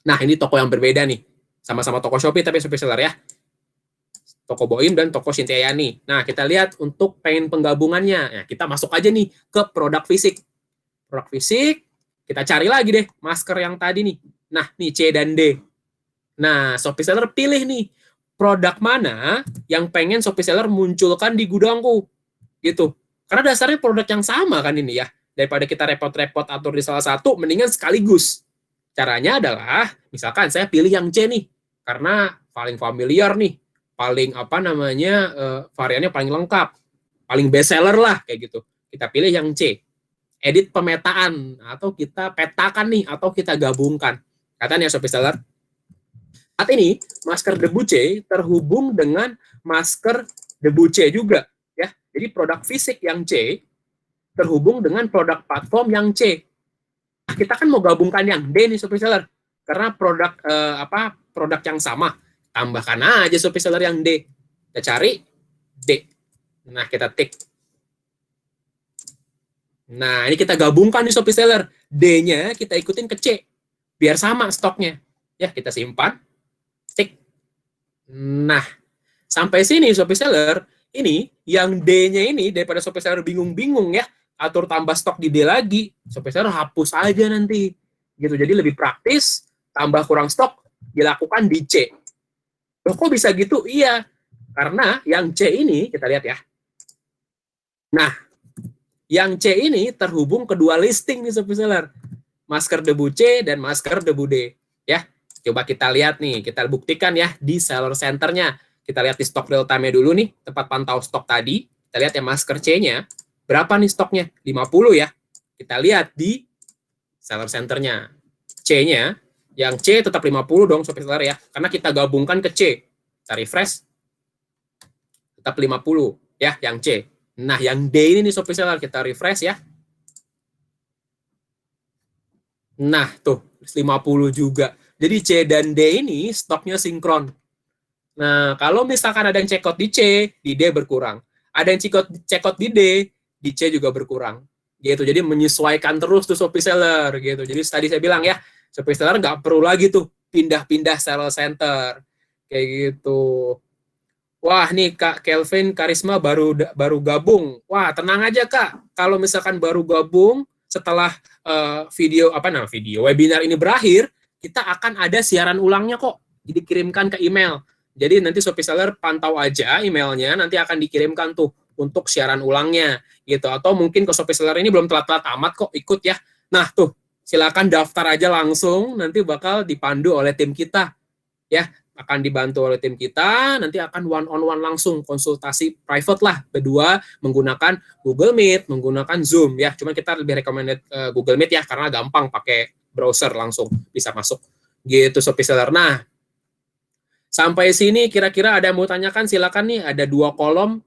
Nah, ini toko yang berbeda nih. Sama-sama toko Shopee tapi Shopee Seller ya. Toko Boim dan toko Sintiayani. Nah, kita lihat untuk pengen penggabungannya. Nah, kita masuk aja nih ke produk fisik. Produk fisik, kita cari lagi deh masker yang tadi nih. Nah, nih C dan D. Nah, Shopee Seller pilih nih produk mana yang pengen Shopee Seller munculkan di gudangku. Gitu. Karena dasarnya produk yang sama kan ini ya. Daripada kita repot-repot atur di salah satu, mendingan sekaligus. Caranya adalah, misalkan saya pilih yang C nih, karena paling familiar nih, paling apa namanya, variannya paling lengkap, paling best seller lah, kayak gitu. Kita pilih yang C. Edit pemetaan, atau kita petakan nih, atau kita gabungkan. Katanya Shopee Seller, saat ini, masker debu C terhubung dengan masker debu C juga. Ya, jadi produk fisik yang C terhubung dengan produk platform yang C. Nah, kita kan mau gabungkan yang D nih Shopee Seller. Karena produk yang sama. Tambahkan aja Shopee Seller yang D. Kita cari D. Nah, kita tik. Nah, ini kita gabungkan di Shopee Seller. D-nya kita ikutin ke C. Biar sama stoknya. Ya, kita simpan. Tik. Nah, sampai sini Shopee Seller, ini yang D-nya ini daripada Shopee Seller bingung-bingung ya, atur tambah stok di D lagi, Shopee Seller hapus aja nanti. Gitu. Jadi lebih praktis, tambah kurang stok dilakukan di C. Loh kok bisa gitu? Iya. Karena yang C ini, kita lihat ya. Nah, yang C ini terhubung kedua listing nih Shopee Seller. Masker debu C dan masker debu D. Ya, coba kita lihat nih, kita buktikan ya di seller centernya. Kita lihat di stok real time-nya dulu nih, tempat pantau stok tadi. Kita lihat ya masker C-nya, berapa nih stoknya? 50 ya. Kita lihat di seller centernya. C-nya, yang C tetap 50 dong Shopee Seller ya, karena kita gabungkan ke C. Kita refresh, tetap 50 ya yang C. Nah, yang D ini nih Shopee Seller, kita refresh ya. Nah, tuh 50 juga. Jadi C dan D ini stoknya sinkron. Nah, kalau misalkan ada yang check out di C, di D berkurang. Ada yang check out di C juga berkurang. Gitu. Jadi menyesuaikan terus tuh Shopee Seller gitu. Jadi tadi saya bilang ya, Shopee Seller nggak perlu lagi tuh pindah-pindah seller center. Kayak gitu. Wah, nih Kak Kelvin Karisma baru gabung. Wah, tenang aja Kak. Kalau misalkan baru gabung setelah video webinar ini berakhir, kita akan ada siaran ulangnya kok. Dikirimkan ke email. Jadi nanti Shopee Seller pantau aja emailnya, nanti akan dikirimkan tuh untuk siaran ulangnya gitu. Atau mungkin ke Shopee Seller ini belum telat-telat amat kok, ikut ya. Nah tuh, silakan daftar aja langsung, nanti bakal dipandu oleh tim kita ya. Akan dibantu oleh tim kita, nanti akan one-on-one langsung, konsultasi private lah, berdua menggunakan Google Meet, menggunakan Zoom ya. Cuman kita lebih recommended Google Meet ya, karena gampang pakai browser langsung bisa masuk gitu Shopee Seller. Nah, sampai sini kira-kira ada yang mau tanyakan, silakan nih, ada 2 kolom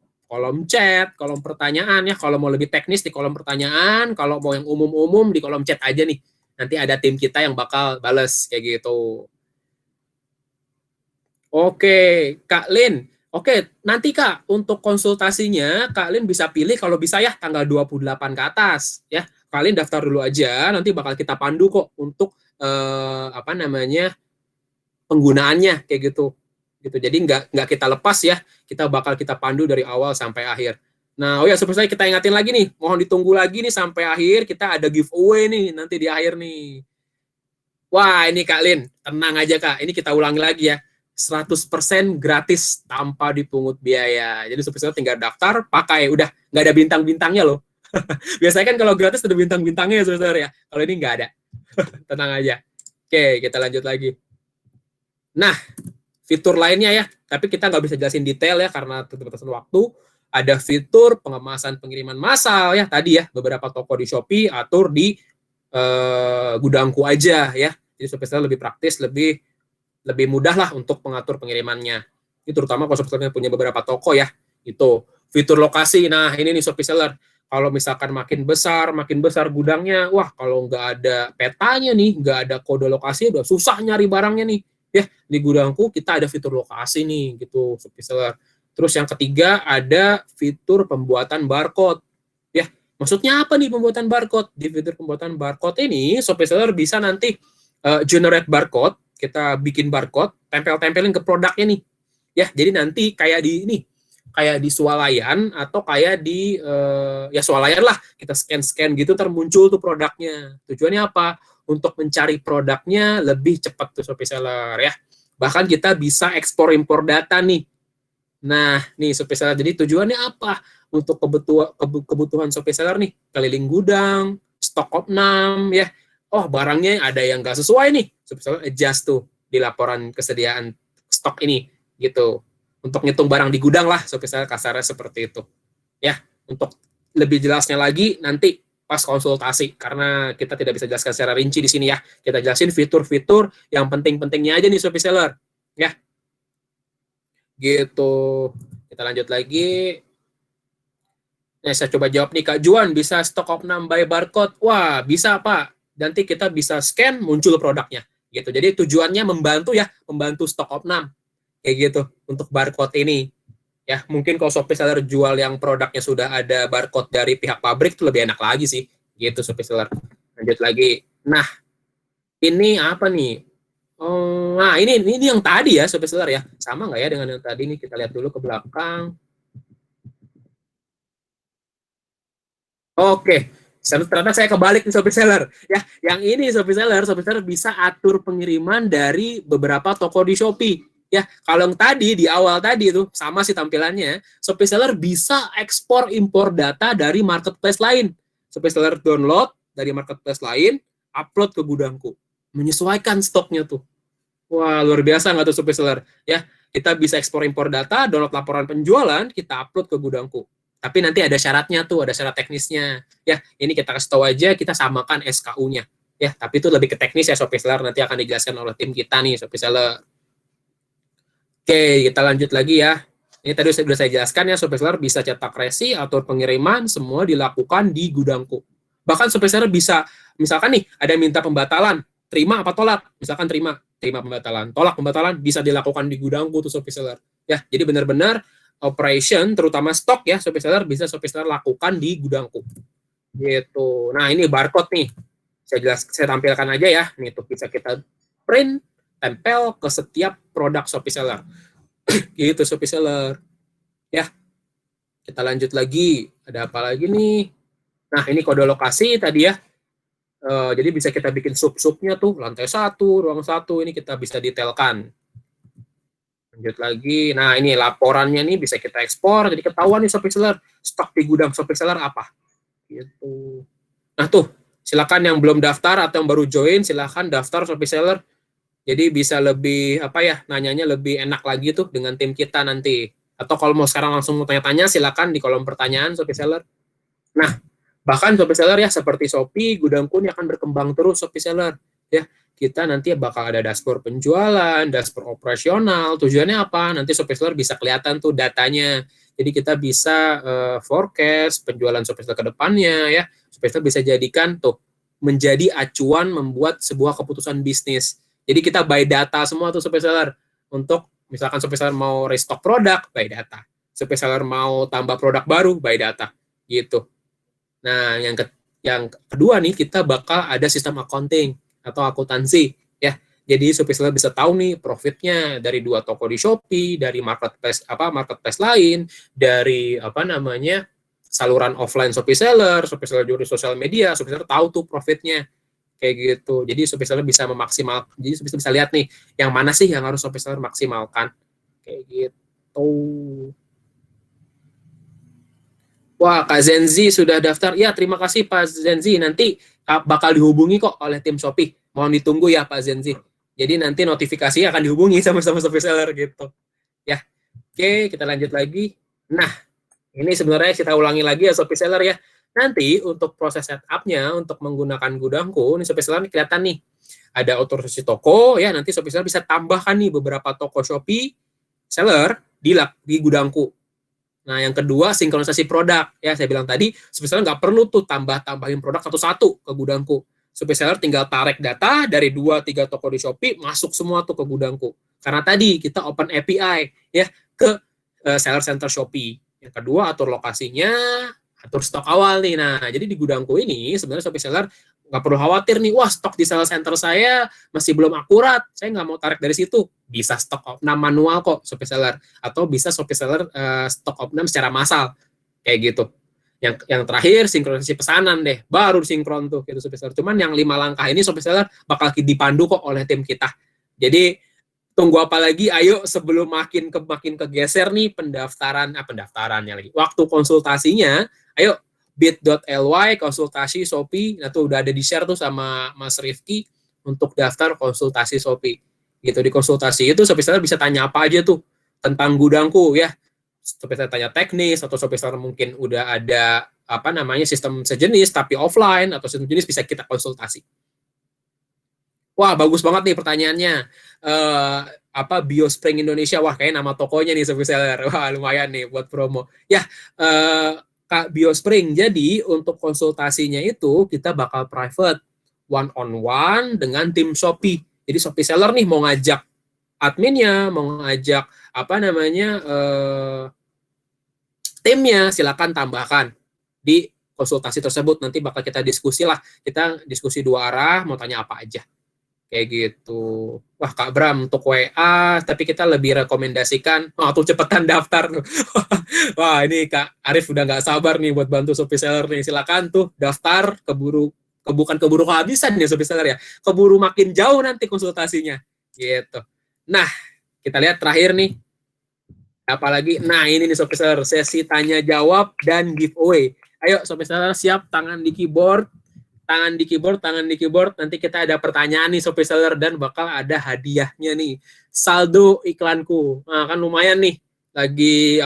chat, kolom pertanyaan ya. Kalau mau lebih teknis di kolom pertanyaan, kalau mau yang umum-umum di kolom chat aja nih. Nanti ada tim kita yang bakal bales kayak gitu. Oke, Kak Lin. Oke, nanti Kak, untuk konsultasinya, Kak Lin bisa pilih kalau bisa ya tanggal 28 ke atas. Ya, Kak Lin daftar dulu aja, nanti bakal kita pandu kok untuk penggunaannya kayak gitu. Jadi nggak kita lepas ya, kita bakal kita pandu dari awal sampai akhir. Nah, oh ya, seperti kita ingatin lagi nih, mohon ditunggu lagi nih sampai akhir, kita ada giveaway nih nanti di akhir nih. Wah, ini Kak Lin, tenang aja Kak, ini kita ulangi lagi ya. 100% gratis tanpa dipungut biaya. Jadi seperti tinggal daftar, pakai, udah nggak ada bintang-bintangnya loh. Biasanya kan kalau gratis ada bintang-bintangnya ya sebenarnya ya. Kalau ini nggak ada. Tenang aja. Oke, kita lanjut lagi. Nah, fitur lainnya ya, tapi kita nggak bisa jelasin detail ya karena keterbatasan waktu. Ada fitur pengemasan pengiriman massal ya tadi ya, beberapa toko di Shopee atur di gudangku aja ya. Jadi Shopee Seller lebih praktis, lebih mudah lah untuk pengatur pengirimannya. Ini terutama kalau Shopee Seller punya beberapa toko ya. Itu fitur lokasi. Nah, ini nih Shopee Seller. Kalau misalkan makin besar gudangnya, wah kalau nggak ada petanya nih, nggak ada kode lokasi, udah susah nyari barangnya nih. Ya, di gudangku kita ada fitur lokasi nih, gitu, Shopee Seller. Terus yang ketiga ada fitur pembuatan barcode. Ya, maksudnya apa nih pembuatan barcode? Di fitur pembuatan barcode ini, Shopee Seller bisa nanti generate barcode, kita bikin barcode, tempel-tempelin ke produknya nih. Ya, jadi nanti kayak di ini, kayak di swalayan atau kayak di ya swalayan lah, kita scan gitu termuncul tuh produknya. Tujuannya apa? Untuk mencari produknya lebih cepat tuh Shopee Seller ya. Bahkan kita bisa ekspor impor data nih. Nah, nih Shopee Seller, jadi tujuannya apa? Untuk kebutuhan Shopee Seller nih, keliling gudang, stok opnam ya. Oh, barangnya ada yang nggak sesuai nih, Shopee Seller adjust tuh di laporan kesediaan stok ini gitu. Untuk ngitung barang di gudang lah, Shopee Seller kasarnya seperti itu. Ya, untuk lebih jelasnya lagi nanti pas konsultasi, karena kita tidak bisa jelaskan secara rinci di sini ya. Kita jelasin fitur-fitur yang penting-pentingnya aja nih Shopee Seller. Ya, gitu. Kita lanjut lagi. Nah, saya coba jawab nih, Kak Juan, bisa stok opnam by barcode? Wah, bisa Pak. Nanti kita bisa scan, muncul produknya. Gitu. Jadi tujuannya membantu ya, membantu stok opnam. Kayak gitu, untuk barcode ini. Ya, mungkin kalau Shopee Seller jual yang produknya sudah ada barcode dari pihak pabrik, itu lebih enak lagi sih. Gitu, Shopee Seller. Lanjut lagi. Nah, ini apa nih? Nah, ini yang tadi ya, Shopee Seller ya. Sama nggak ya dengan yang tadi nih? Kita lihat dulu ke belakang. Oke, ternyata saya kebalik nih Shopee Seller. Ya, yang ini Shopee Seller bisa atur pengiriman dari beberapa toko di Shopee. Ya, kalau yang tadi di awal tadi itu sama sih tampilannya. Shopee Seller bisa ekspor impor data dari marketplace lain. Shopee Seller download dari marketplace lain, upload ke gudangku, menyesuaikan stoknya tuh. Wah, luar biasa nggak tuh Shopee Seller? Ya, kita bisa ekspor impor data, download laporan penjualan, kita upload ke gudangku. Tapi nanti ada syaratnya tuh, ada syarat teknisnya. Ya, ini kita kasih tahu aja, kita samakan SKU-nya. Ya, tapi itu lebih ke teknis ya Shopee Seller, nanti akan dijelaskan oleh tim kita nih Shopee Seller. Oke, kita lanjut lagi ya. Ini tadi sudah saya jelaskan ya, Shopee Seller bisa cetak resi, atur pengiriman, semua dilakukan di gudangku. Bahkan Shopee Seller bisa, misalkan nih, ada yang minta pembatalan, terima apa tolak? Misalkan terima pembatalan, tolak pembatalan, bisa dilakukan di gudangku tuh Shopee Seller. Ya, jadi benar-benar operation, terutama stok ya, Shopee Seller bisa Shopee Seller lakukan di gudangku. Gitu. Nah, ini barcode nih. Saya tampilkan aja ya. Nih tuh bisa kita print, tempel ke setiap produk Shopee Seller. Gitu Shopee Seller. Ya. Kita lanjut lagi. Ada apa lagi nih? Nah, ini kode lokasi tadi ya. Jadi bisa kita bikin sub-subnya tuh, lantai 1, ruang 1, ini kita bisa detailkan. Lanjut lagi. Nah, ini laporannya nih bisa kita ekspor, jadi ketahuan nih Shopee Seller, stok di gudang Shopee Seller apa. Gitu. Nah, tuh, silakan yang belum daftar atau yang baru join, silakan daftar Shopee Seller. Jadi bisa lebih apa ya, nanyanya lebih enak lagi tuh dengan tim kita nanti. Atau kalau mau sekarang langsung mau tanya-tanya, silakan di kolom pertanyaan Shopee Seller. Nah, bahkan Shopee Seller ya seperti Shopee, gudangku ini akan berkembang terus Shopee Seller. Ya, kita nanti bakal ada dashboard penjualan, dashboard operasional. Tujuannya apa? Nanti Shopee Seller bisa kelihatan tuh datanya. Jadi kita bisa forecast penjualan Shopee Seller ke depannya ya. Shopee Seller bisa jadikan tuh menjadi acuan membuat sebuah keputusan bisnis. Jadi kita buy data semua tuh Shopee Seller. Untuk misalkan Shopee Seller mau restock produk, buy data. Shopee Seller mau tambah produk baru, buy data. Gitu. Nah, yang kedua nih, kita bakal ada sistem accounting atau akuntansi ya. Jadi Shopee Seller bisa tahu nih profitnya dari 2 toko di Shopee, dari marketplace lain, dari saluran offline Shopee Seller juga di sosial media, Shopee Seller tahu tuh profitnya kayak gitu. Jadi Shopee Seller bisa jadi Shopee Seller bisa lihat nih yang mana sih yang harus Shopee Seller maksimalkan kayak gitu. Wah, Kak Zenzi sudah daftar. Ya, terima kasih Pak Zenzi. Nanti bakal dihubungi kok oleh tim Shopee. Mohon ditunggu ya Pak Zenzi. Jadi nanti notifikasinya akan dihubungi sama Shopee Seller gitu. Ya, oke, kita lanjut lagi. Nah, ini sebenarnya kita ulangi lagi ya Shopee Seller ya. Nanti untuk proses setup-nya untuk menggunakan gudangku, ini Shopee Seller ini kelihatan nih. Ada otorisasi toko ya, nanti Shopee Seller bisa tambahkan nih beberapa toko Shopee Seller di gudangku. Nah, yang kedua, sinkronisasi produk. Ya, saya bilang tadi, Shopee Seller nggak perlu tuh tambahin produk satu-satu ke gudangku. Shopee Seller tinggal tarik data dari 2-3 toko di Shopee, masuk semua tuh ke gudangku. Karena tadi kita open API ya ke Seller Center Shopee. Yang kedua, atur lokasinya, atur stok awal nih. Nah, jadi di gudangku ini sebenarnya Shopee Seller nggak perlu khawatir nih, wah stok di Seller Center saya masih belum akurat, saya nggak mau tarik dari situ. Bisa stok opnam manual kok Shopee Seller, atau bisa Shopee Seller stok opnam secara massal, kayak gitu. Yang terakhir, sinkronisasi pesanan deh, baru sinkron tuh gitu Shopee Seller. Cuman yang 5 langkah ini Shopee Seller bakal dipandu kok oleh tim kita. Jadi tunggu apa lagi, ayo sebelum makin kegeser nih pendaftarannya lagi. Waktu konsultasinya, ayo bit.ly konsultasi Shopee, nah tuh udah ada di share tuh sama Mas Rifki untuk daftar konsultasi Shopee. Gitu, di konsultasi itu Shopee Seller bisa tanya apa aja tuh tentang gudangku ya. Shopee Seller tanya teknis, atau Shopee Seller mungkin udah ada sistem sejenis tapi offline, atau sistem jenis bisa kita konsultasi. Wah, bagus banget nih pertanyaannya. BioSpring Indonesia, wah kayak nama tokonya nih Shopee Seller. Wah, lumayan nih buat promo. Ya, Kak BioSpring, jadi untuk konsultasinya itu kita bakal private, one-on-one dengan tim Shopee. Jadi Shopee Seller nih mau ngajak adminnya, mau ngajak timnya, silakan tambahkan di konsultasi tersebut. Nanti bakal kita diskusi lah, kita diskusi 2 arah, mau tanya apa aja. Kayak gitu. Wah, Kak Bram, untuk WA, tapi kita lebih rekomendasikan, tuh cepetan daftar. Wah, ini Kak Arif udah nggak sabar nih buat bantu Shopee Seller nih. Silakan tuh daftar, bukan keburu kehabisan ya Shopee Seller ya. Keburu makin jauh nanti konsultasinya. Gitu. Nah, kita lihat terakhir nih. Apalagi, nah ini nih Shopee Seller, sesi tanya jawab dan giveaway. Ayo Shopee Seller siap, tangan di keyboard, nanti kita ada pertanyaan nih Shopee Seller dan bakal ada hadiahnya nih, saldo iklanku. Nah, kan lumayan nih, lagi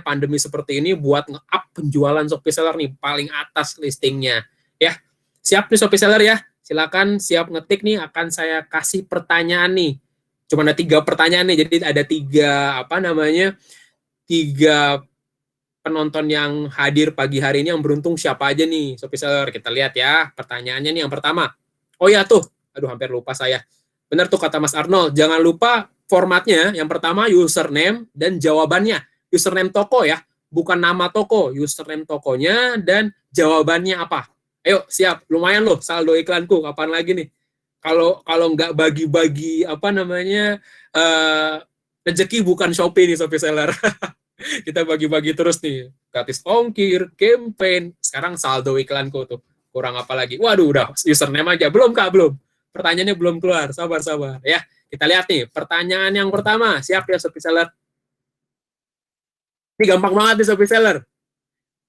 pandemi seperti ini buat nge-up penjualan Shopee Seller nih, paling atas listingnya. Ya, siap nih Shopee Seller ya, silakan siap ngetik nih, akan saya kasih pertanyaan nih. Cuma ada 3 pertanyaan nih, jadi ada 3 penonton yang hadir pagi hari ini yang beruntung siapa aja nih Shopee Seller. Kita lihat ya pertanyaannya nih. Yang pertama, oh ya tuh, aduh hampir lupa saya. Benar tuh kata Mas Arnold, jangan lupa formatnya. Yang pertama username dan jawabannya. Username toko ya, bukan nama toko. Username tokonya dan jawabannya apa. Ayo siap, lumayan loh saldo iklanku. Kapan lagi nih? Kalau nggak bagi-bagi rezeki bukan Shopee nih Shopee Seller. Kita bagi-bagi terus nih, gratis ongkir, campaign, sekarang saldo iklanku tuh, kurang apa lagi? Waduh, udah username aja, belum Kak, belum. Pertanyaannya belum keluar, sabar ya. Kita lihat nih, pertanyaan yang pertama, siap ya Shopee Seller? Ini gampang banget nih Shopee Seller.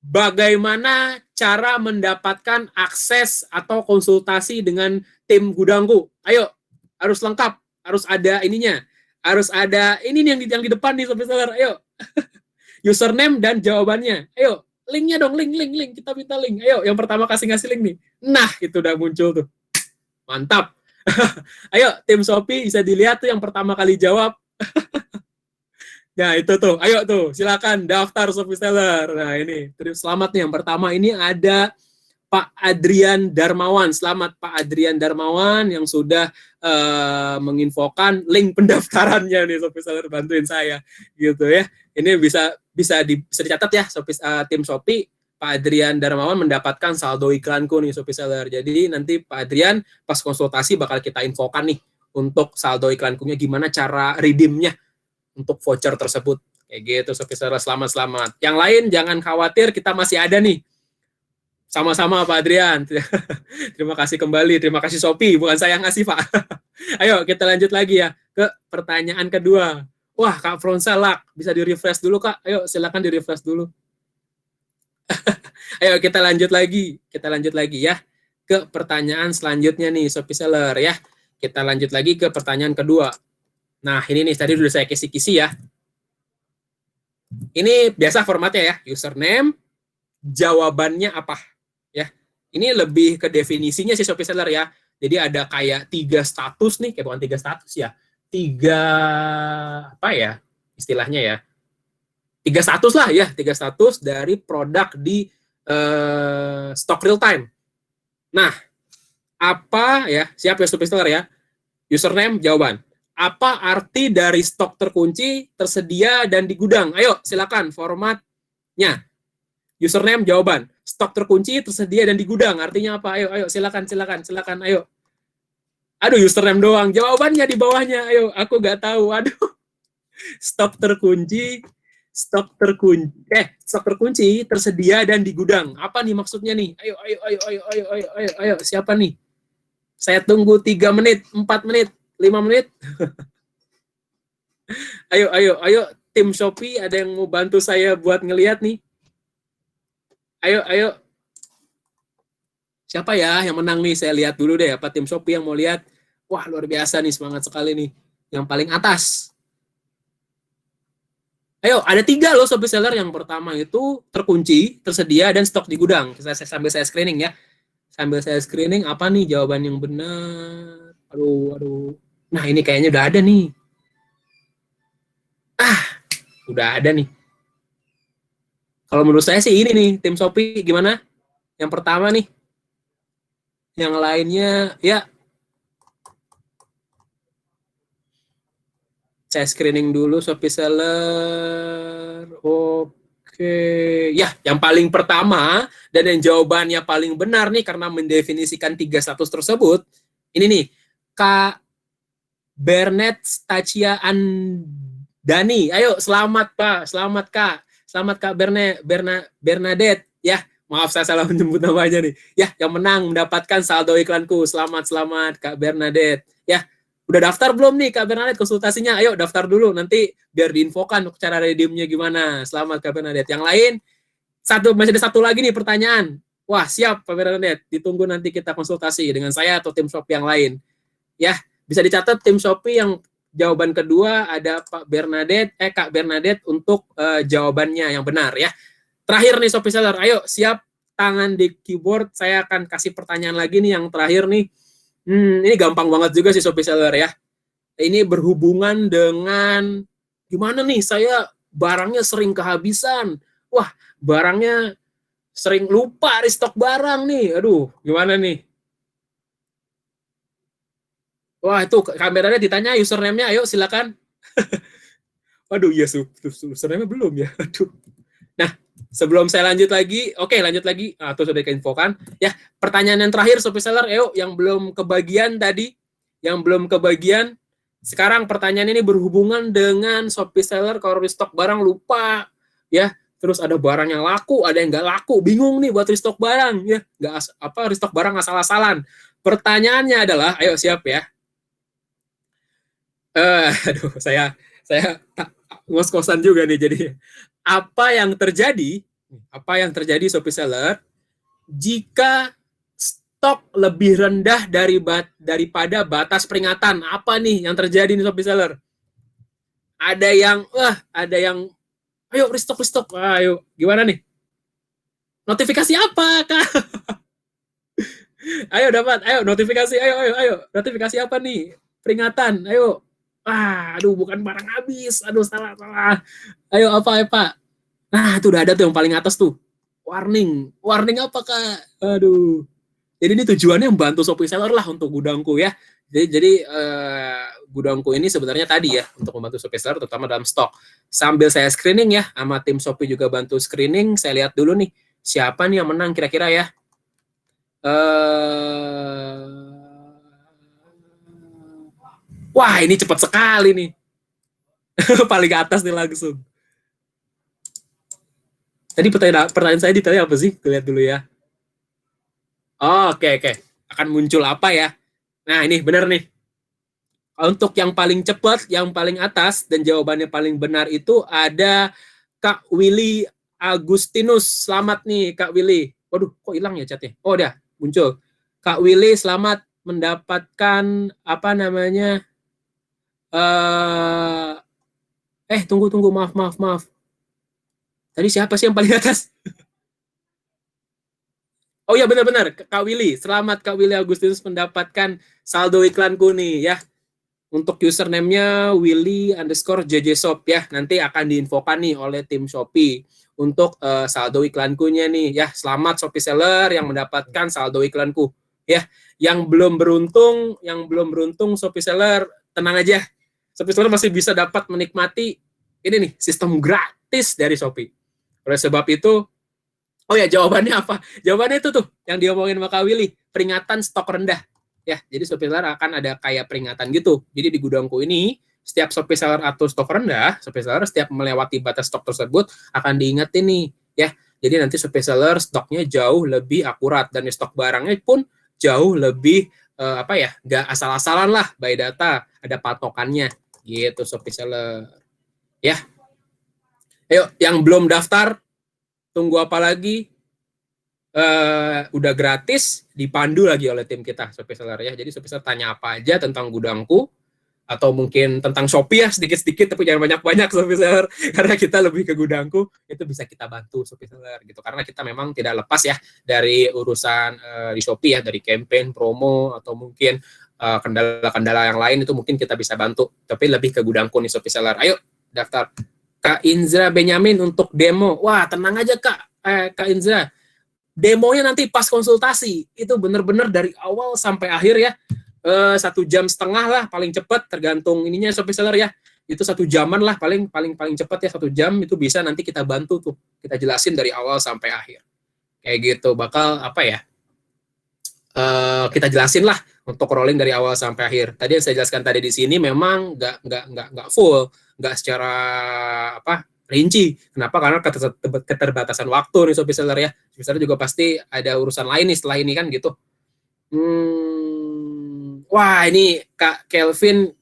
Bagaimana cara mendapatkan akses atau konsultasi dengan tim gudangku? Ayo, harus lengkap, harus ada ininya, harus ada ini yang di depan nih Shopee Seller, ayo. Username dan jawabannya. Ayo, linknya dong, link. Kita minta link. Ayo, yang pertama ngasih link nih. Nah, itu udah muncul tuh. Mantap. Ayo, tim Shopee bisa dilihat tuh yang pertama kali jawab. Nah, itu tuh. Ayo tuh, silakan daftar Shopee Seller. Nah, ini. Selamat nih yang pertama. Ini ada Pak Adrian Darmawan. Selamat Pak Adrian Darmawan yang sudah menginfokan link pendaftarannya nih Shopee Seller, bantuin saya gitu ya. Ini bisa dicatat ya tim Shopee, Pak Adrian Darmawan mendapatkan saldo iklanku nih Shopee Seller. Jadi nanti Pak Adrian pas konsultasi bakal kita infokan nih untuk saldo iklankunya, gimana cara redeemnya untuk voucher tersebut Kayak gitu, Shopee Seller, selamat-selamat. Yang lain jangan khawatir, kita masih ada nih. Sama-sama Pak Adrian. Terima kasih kembali, terima kasih Shopee, bukan saya yang ngasih Pak. Ayo kita lanjut lagi ya ke pertanyaan kedua. Wah Kak Fronselak, bisa di-refresh dulu Kak. Ayo silakan di-refresh dulu. Ayo kita lanjut lagi ya ke pertanyaan selanjutnya nih Shopee Seller ya. Kita lanjut lagi ke pertanyaan kedua. Nah ini nih tadi udah saya kisi-kisi ya. Ini biasa formatnya ya, username, jawabannya apa ya. Ini lebih ke definisinya sih Shopee Seller ya. Jadi ada kayak 3 status nih, kayak bukan 3 status ya. 3 apa ya istilahnya ya. 3 status lah ya, 3 status dari produk di stok real time. Nah, apa ya? Siap ya Shopee Seller ya. Username, jawaban. Apa arti dari stok terkunci, tersedia, dan di gudang? Ayo, silakan formatnya. Username, jawaban. Stok terkunci, tersedia, dan di gudang. Artinya apa? Ayo, silakan, ayo. Aduh, username doang. Jawabannya di bawahnya. Ayo, aku nggak tahu. Aduh. Stok terkunci, tersedia, dan di gudang. Apa nih maksudnya nih? Ayo. Siapa nih? Saya tunggu 3 menit, 4 menit, 5 menit. Ayo, tim Shopee ada yang mau bantu saya buat ngelihat nih? Ayo. Siapa ya yang menang nih? Saya lihat dulu deh apa tim Shopee yang mau lihat. Wah, luar biasa nih, semangat sekali nih. Yang paling atas. Ayo, ada 3 loh Shopee Seller. Yang pertama itu terkunci, tersedia, dan stok di gudang. Sambil saya screening ya. Sambil saya screening, apa nih jawaban yang benar? Aduh. Nah, ini kayaknya udah ada nih. Udah ada nih. Kalau menurut saya sih ini nih, tim Shopee gimana? Yang pertama nih. Yang lainnya, ya. Saya screening dulu Shopee Seller. Oke. Ya, yang paling pertama dan yang jawabannya paling benar nih karena mendefinisikan 3 status tersebut. Ini nih, Kak Bernet Stachia Andani. Ayo, selamat Pak, selamat Kak. Selamat Kak Bernadette. Ya, maaf saya salah menyebut namanya nih. Ya, yang menang mendapatkan saldo iklanku. Selamat Kak Bernadette. Ya, udah daftar belum nih Kak Bernadette konsultasinya? Ayo daftar dulu, nanti biar diinfokan cara redeemnya gimana. Selamat Kak Bernadette. Yang lain, masih ada satu lagi nih pertanyaan. Wah, siap Pak Bernadette. Ditunggu nanti kita konsultasi dengan saya atau tim Shopee yang lain. Ya, bisa dicatat tim Shopee yang jawaban kedua ada Kak Bernadette untuk jawabannya yang benar ya. Terakhir nih Shopee Seller, ayo siap tangan di keyboard. Saya akan kasih pertanyaan lagi nih yang terakhir nih. Ini gampang banget juga sih Shopee Seller ya. Ini berhubungan dengan gimana nih saya barangnya sering kehabisan. Wah, barangnya sering lupa restock barang nih. Aduh, gimana nih? Wah, itu kameranya ditanya username-nya, ayo silakan. Waduh, iya username-nya belum ya. Aduh. Nah, sebelum saya lanjut lagi, lanjut lagi. Tuh sudah keinfokan. Ya, pertanyaan yang terakhir Shopee Seller, ayo yang belum kebagian tadi, sekarang pertanyaan ini berhubungan dengan Shopee Seller kalau restock barang lupa, ya. Terus ada barang yang laku, ada yang nggak laku, bingung nih buat restock barang, ya. Restock barang asal-asalan. Pertanyaannya adalah, ayo siap ya. Aduh, saya ngos-ngosan juga nih jadi. Apa yang terjadi Shopee Seller jika stok lebih rendah daripada batas peringatan? Apa nih yang terjadi nih Shopee Seller? Ada yang ayo restock. Ayo, gimana nih? Notifikasi apa, Kak? Ayo notifikasi, ayo. Notifikasi apa nih? Peringatan, ayo. Aduh, bukan barang habis. Aduh, salah. Ayo, apa? Nah, itu udah ada tuh yang paling atas tuh. Warning apa, Kak? Aduh. Jadi ini tujuannya membantu Shopee Seller lah untuk gudangku ya. Jadi gudangku ini sebenarnya tadi ya, untuk membantu Shopee Seller terutama dalam stok. Sambil saya screening ya, sama tim Shopee juga bantu screening, saya lihat dulu nih, siapa nih yang menang kira-kira ya. Wah, ini cepat sekali nih. Paling atas nih langsung. Tadi pertanyaan saya detailnya apa sih? Lihat dulu ya. Oh, oke. Akan muncul apa ya? Nah, ini benar nih. Untuk yang paling cepat, yang paling atas, dan jawabannya paling benar itu ada Kak Willy Agustinus. Selamat nih, Kak Willy. Waduh, kok hilang ya chatnya? Oh, udah, muncul. Kak Willy, selamat mendapatkan, apa namanya, tunggu, maaf. Tadi siapa sih yang paling atas? Oh iya, benar-benar, Kak Willy. Selamat, Kak Willy Agustinus, mendapatkan saldo iklanku nih, ya. Untuk username-nya Willy_JJShop ya. Nanti akan diinfokan nih oleh tim Shopee untuk saldo iklankunya nih ya. Selamat Shopee seller yang mendapatkan saldo iklanku ya. Yang belum beruntung Shopee seller, tenang aja. Shopee seller masih bisa dapat menikmati ini nih, sistem gratis dari Shopee. Oleh sebab itu, oh ya, jawabannya apa? Jawabannya itu tuh yang diomongin sama Kak Willy, peringatan stok rendah. Ya, jadi Shopee seller akan ada kayak peringatan gitu. Jadi di gudangku ini, setiap Shopee seller atau stok rendah, Shopee seller setiap melewati batas stok tersebut akan diingetin nih, ya. Jadi nanti Shopee seller stoknya jauh lebih akurat dan stok barangnya pun jauh lebih nggak asal-asalan lah, by data, ada patokannya gitu Shopee seller. Ya. Ayo, yang belum daftar, tunggu apa lagi? Udah gratis, dipandu lagi oleh tim kita Shopee seller ya. Jadi Shopee seller tanya apa aja tentang gudangku atau mungkin tentang Shopee ya, sedikit-sedikit tapi jangan banyak-banyak Shopee seller, karena kita lebih ke gudangku, itu bisa kita bantu Shopee seller gitu. Karena kita memang tidak lepas ya dari urusan di Shopee ya, dari campaign, promo atau mungkin kendala-kendala yang lain itu mungkin kita bisa bantu. Tapi lebih ke gudangku nih Shopee seller. Ayo daftar. Kak Inzra Benyamin untuk demo. Wah, tenang aja Kak Inzra. Demonya nanti pas konsultasi itu benar-benar dari awal sampai akhir ya, 1,5 jam lah paling cepat, tergantung ininya Shopee seller ya, itu 1 jaman lah paling cepat ya, 1 jam itu bisa nanti kita bantu tuh, kita jelasin dari awal sampai akhir kayak gitu. Bakal apa ya, kita jelasin lah untuk rolling dari awal sampai akhir. Tadi yang saya jelaskan tadi di sini memang nggak full, nggak secara rinci. Kenapa? Karena keterbatasan waktu nih Shopee seller ya. Shopee seller juga pasti ada urusan lain nih setelah ini kan gitu. Wah, ini Kak Kelvin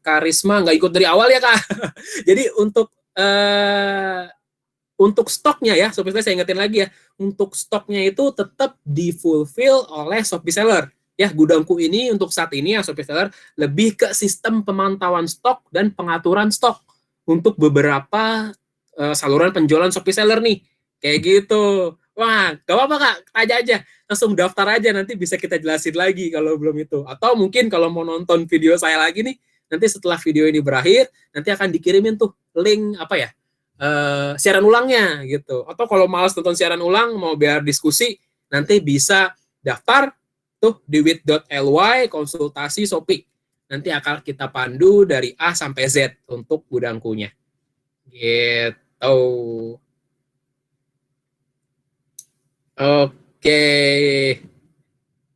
Karisma nggak ikut dari awal ya Kak. Jadi untuk stoknya ya, Shopee seller saya ingetin lagi ya, untuk stoknya itu tetap di-fulfill oleh Shopee seller. Ya, gudangku ini untuk saat ini ya Shopee seller lebih ke sistem pemantauan stok dan pengaturan stok untuk beberapa saluran penjualan Shopee seller nih. Kayak gitu. Wah, gak apa-apa Kak, tanya aja. Langsung daftar aja, nanti bisa kita jelasin lagi kalau belum itu. Atau mungkin kalau mau nonton video saya lagi nih, nanti setelah video ini berakhir, nanti akan dikirimin tuh link siaran ulangnya gitu. Atau kalau malas nonton siaran ulang, mau biar diskusi, nanti bisa daftar tuh di wit.ly konsultasi Shopee. Nanti akan kita pandu dari A sampai Z untuk gudangkunya. Gitu. Oke.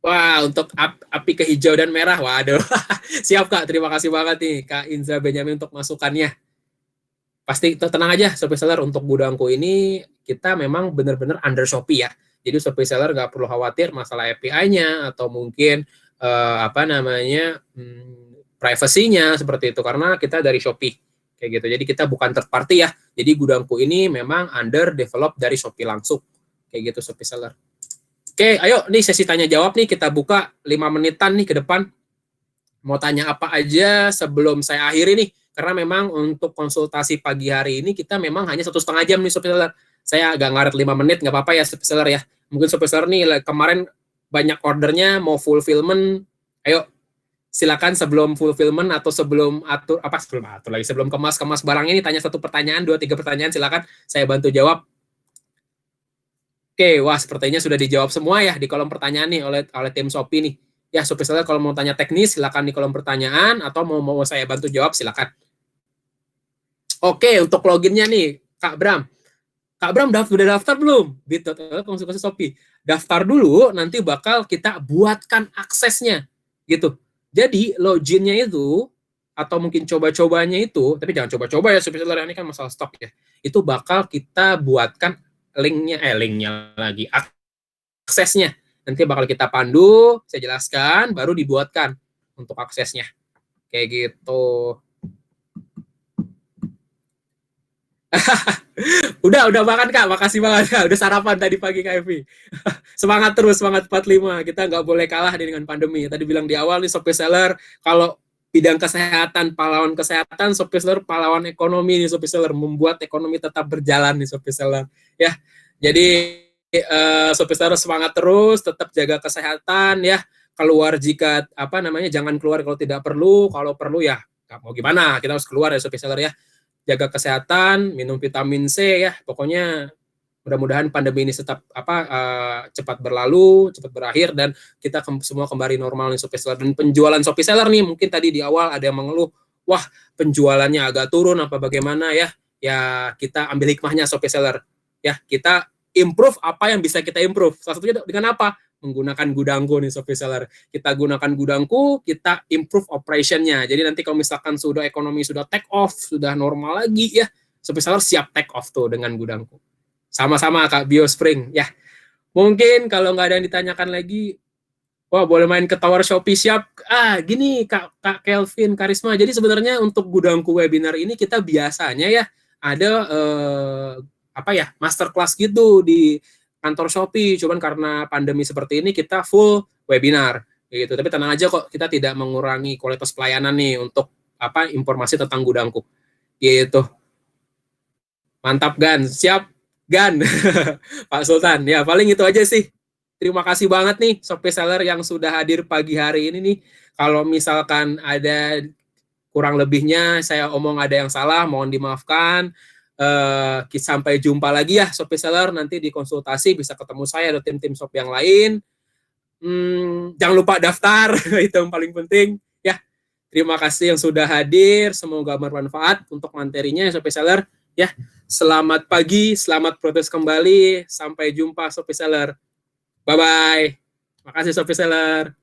Wah, untuk api ke hijau dan merah, waduh. Siap Kak, terima kasih banget nih Kak Inza Benyamin untuk masukannya. Pasti tenang aja Shopee seller, untuk gudangku ini kita memang benar-benar under Shopee ya. Jadi Shopee seller nggak perlu khawatir masalah API-nya atau mungkin privacy-nya seperti itu, karena kita dari Shopee. Kayak gitu. Jadi kita bukan third party ya. Jadi gudangku ini memang under develop dari Shopee langsung. Kayak gitu Shopee seller. Oke, ayo nih sesi tanya jawab nih, kita buka 5 menitan nih ke depan. Mau tanya apa aja sebelum saya akhiri nih. Karena memang untuk konsultasi pagi hari ini kita memang hanya 1,5 jam nih Shopee seller. Saya agak ngaret 5 menit, nggak apa-apa ya Shopee seller ya. Mungkin Shopee seller nih kemarin banyak ordernya mau fulfillment. Ayo silakan sebelum fulfillment atau sebelum kemas barang ini, tanya 1 pertanyaan, 2-3 pertanyaan, silakan saya bantu jawab. Oke, wah sepertinya sudah dijawab semua ya di kolom pertanyaan nih oleh tim Shopee nih. Ya, Shopee seller kalau mau tanya teknis silakan di kolom pertanyaan, atau mau saya bantu jawab silakan. Oke, untuk loginnya nih Kak Bram. Kak Bram udah daftar belum? Bit.ly konsultasi Shopee. Daftar dulu, nanti bakal kita buatkan aksesnya gitu. Jadi loginnya itu, atau mungkin coba-cobanya itu, tapi jangan coba-coba ya Shopee seller, ini kan masalah stok ya. Itu bakal kita buatkan linknya lagi, aksesnya. Nanti bakal kita pandu, saya jelaskan, baru dibuatkan untuk aksesnya. Kayak gitu. Udah makan Kak, makasih banget Kak. Udah sarapan tadi pagi Kak Evi. Semangat terus, semangat 45. Kita nggak boleh kalah dengan pandemi. Tadi bilang di awal nih Sopi Seller, kalau bidang kesehatan, pahlawan kesehatan, Sopi Seller pahlawan ekonomi nih Sopi Seller, membuat ekonomi tetap berjalan nih Sopi Seller. Ya, jadi Sopi Seller semangat terus, tetap jaga kesehatan ya. Keluar jika jangan keluar kalau tidak perlu, kalau perlu ya mau gimana, kita harus keluar ya Sopi Seller ya. Jaga kesehatan, minum vitamin C ya. Pokoknya mudah-mudahan pandemi ini tetap cepat berlalu, cepat berakhir dan kita semua kembali normal nih Sopi Seller. Dan penjualan Sopi Seller nih mungkin tadi di awal ada yang mengeluh, wah penjualannya agak turun apa bagaimana ya. Ya kita ambil hikmahnya Sopi Seller. Ya kita improve apa yang bisa kita improve. Salah satunya dengan apa? Menggunakan gudangku nih Sopi Seller. Kita gunakan gudangku, kita improve operationnya. Jadi nanti kalau misalkan sudah ekonomi sudah take off, sudah normal lagi ya, Sopi Seller siap take off tuh dengan gudangku. Sama-sama Kak Biospring ya. Mungkin kalau nggak ada yang ditanyakan lagi, wah boleh main ke Tower Shopee siap. Gini Kak Kelvin Karisma. Jadi sebenarnya untuk gudangku webinar ini kita biasanya ya ada masterclass gitu di kantor Shopee, cuman karena pandemi seperti ini kita full webinar gitu. Tapi tenang aja kok, kita tidak mengurangi kualitas pelayanan nih untuk informasi tentang gudangku. Gitu. Mantap Gan, siap Gan. Pak Sultan. Ya, paling itu aja sih. Terima kasih banget nih Sopi Seller yang sudah hadir pagi hari ini nih. Kalau misalkan ada kurang lebihnya saya omong ada yang salah, mohon dimaafkan. Sampai jumpa lagi ya Sopi Seller, nanti di konsultasi bisa ketemu saya atau tim-tim shop yang lain. Jangan lupa daftar, itu yang paling penting ya. Terima kasih yang sudah hadir, semoga bermanfaat untuk materinya Sopi Seller ya. Selamat pagi, selamat protes kembali, sampai jumpa Sopi Seller. Bye bye. Makasih Sopi Seller.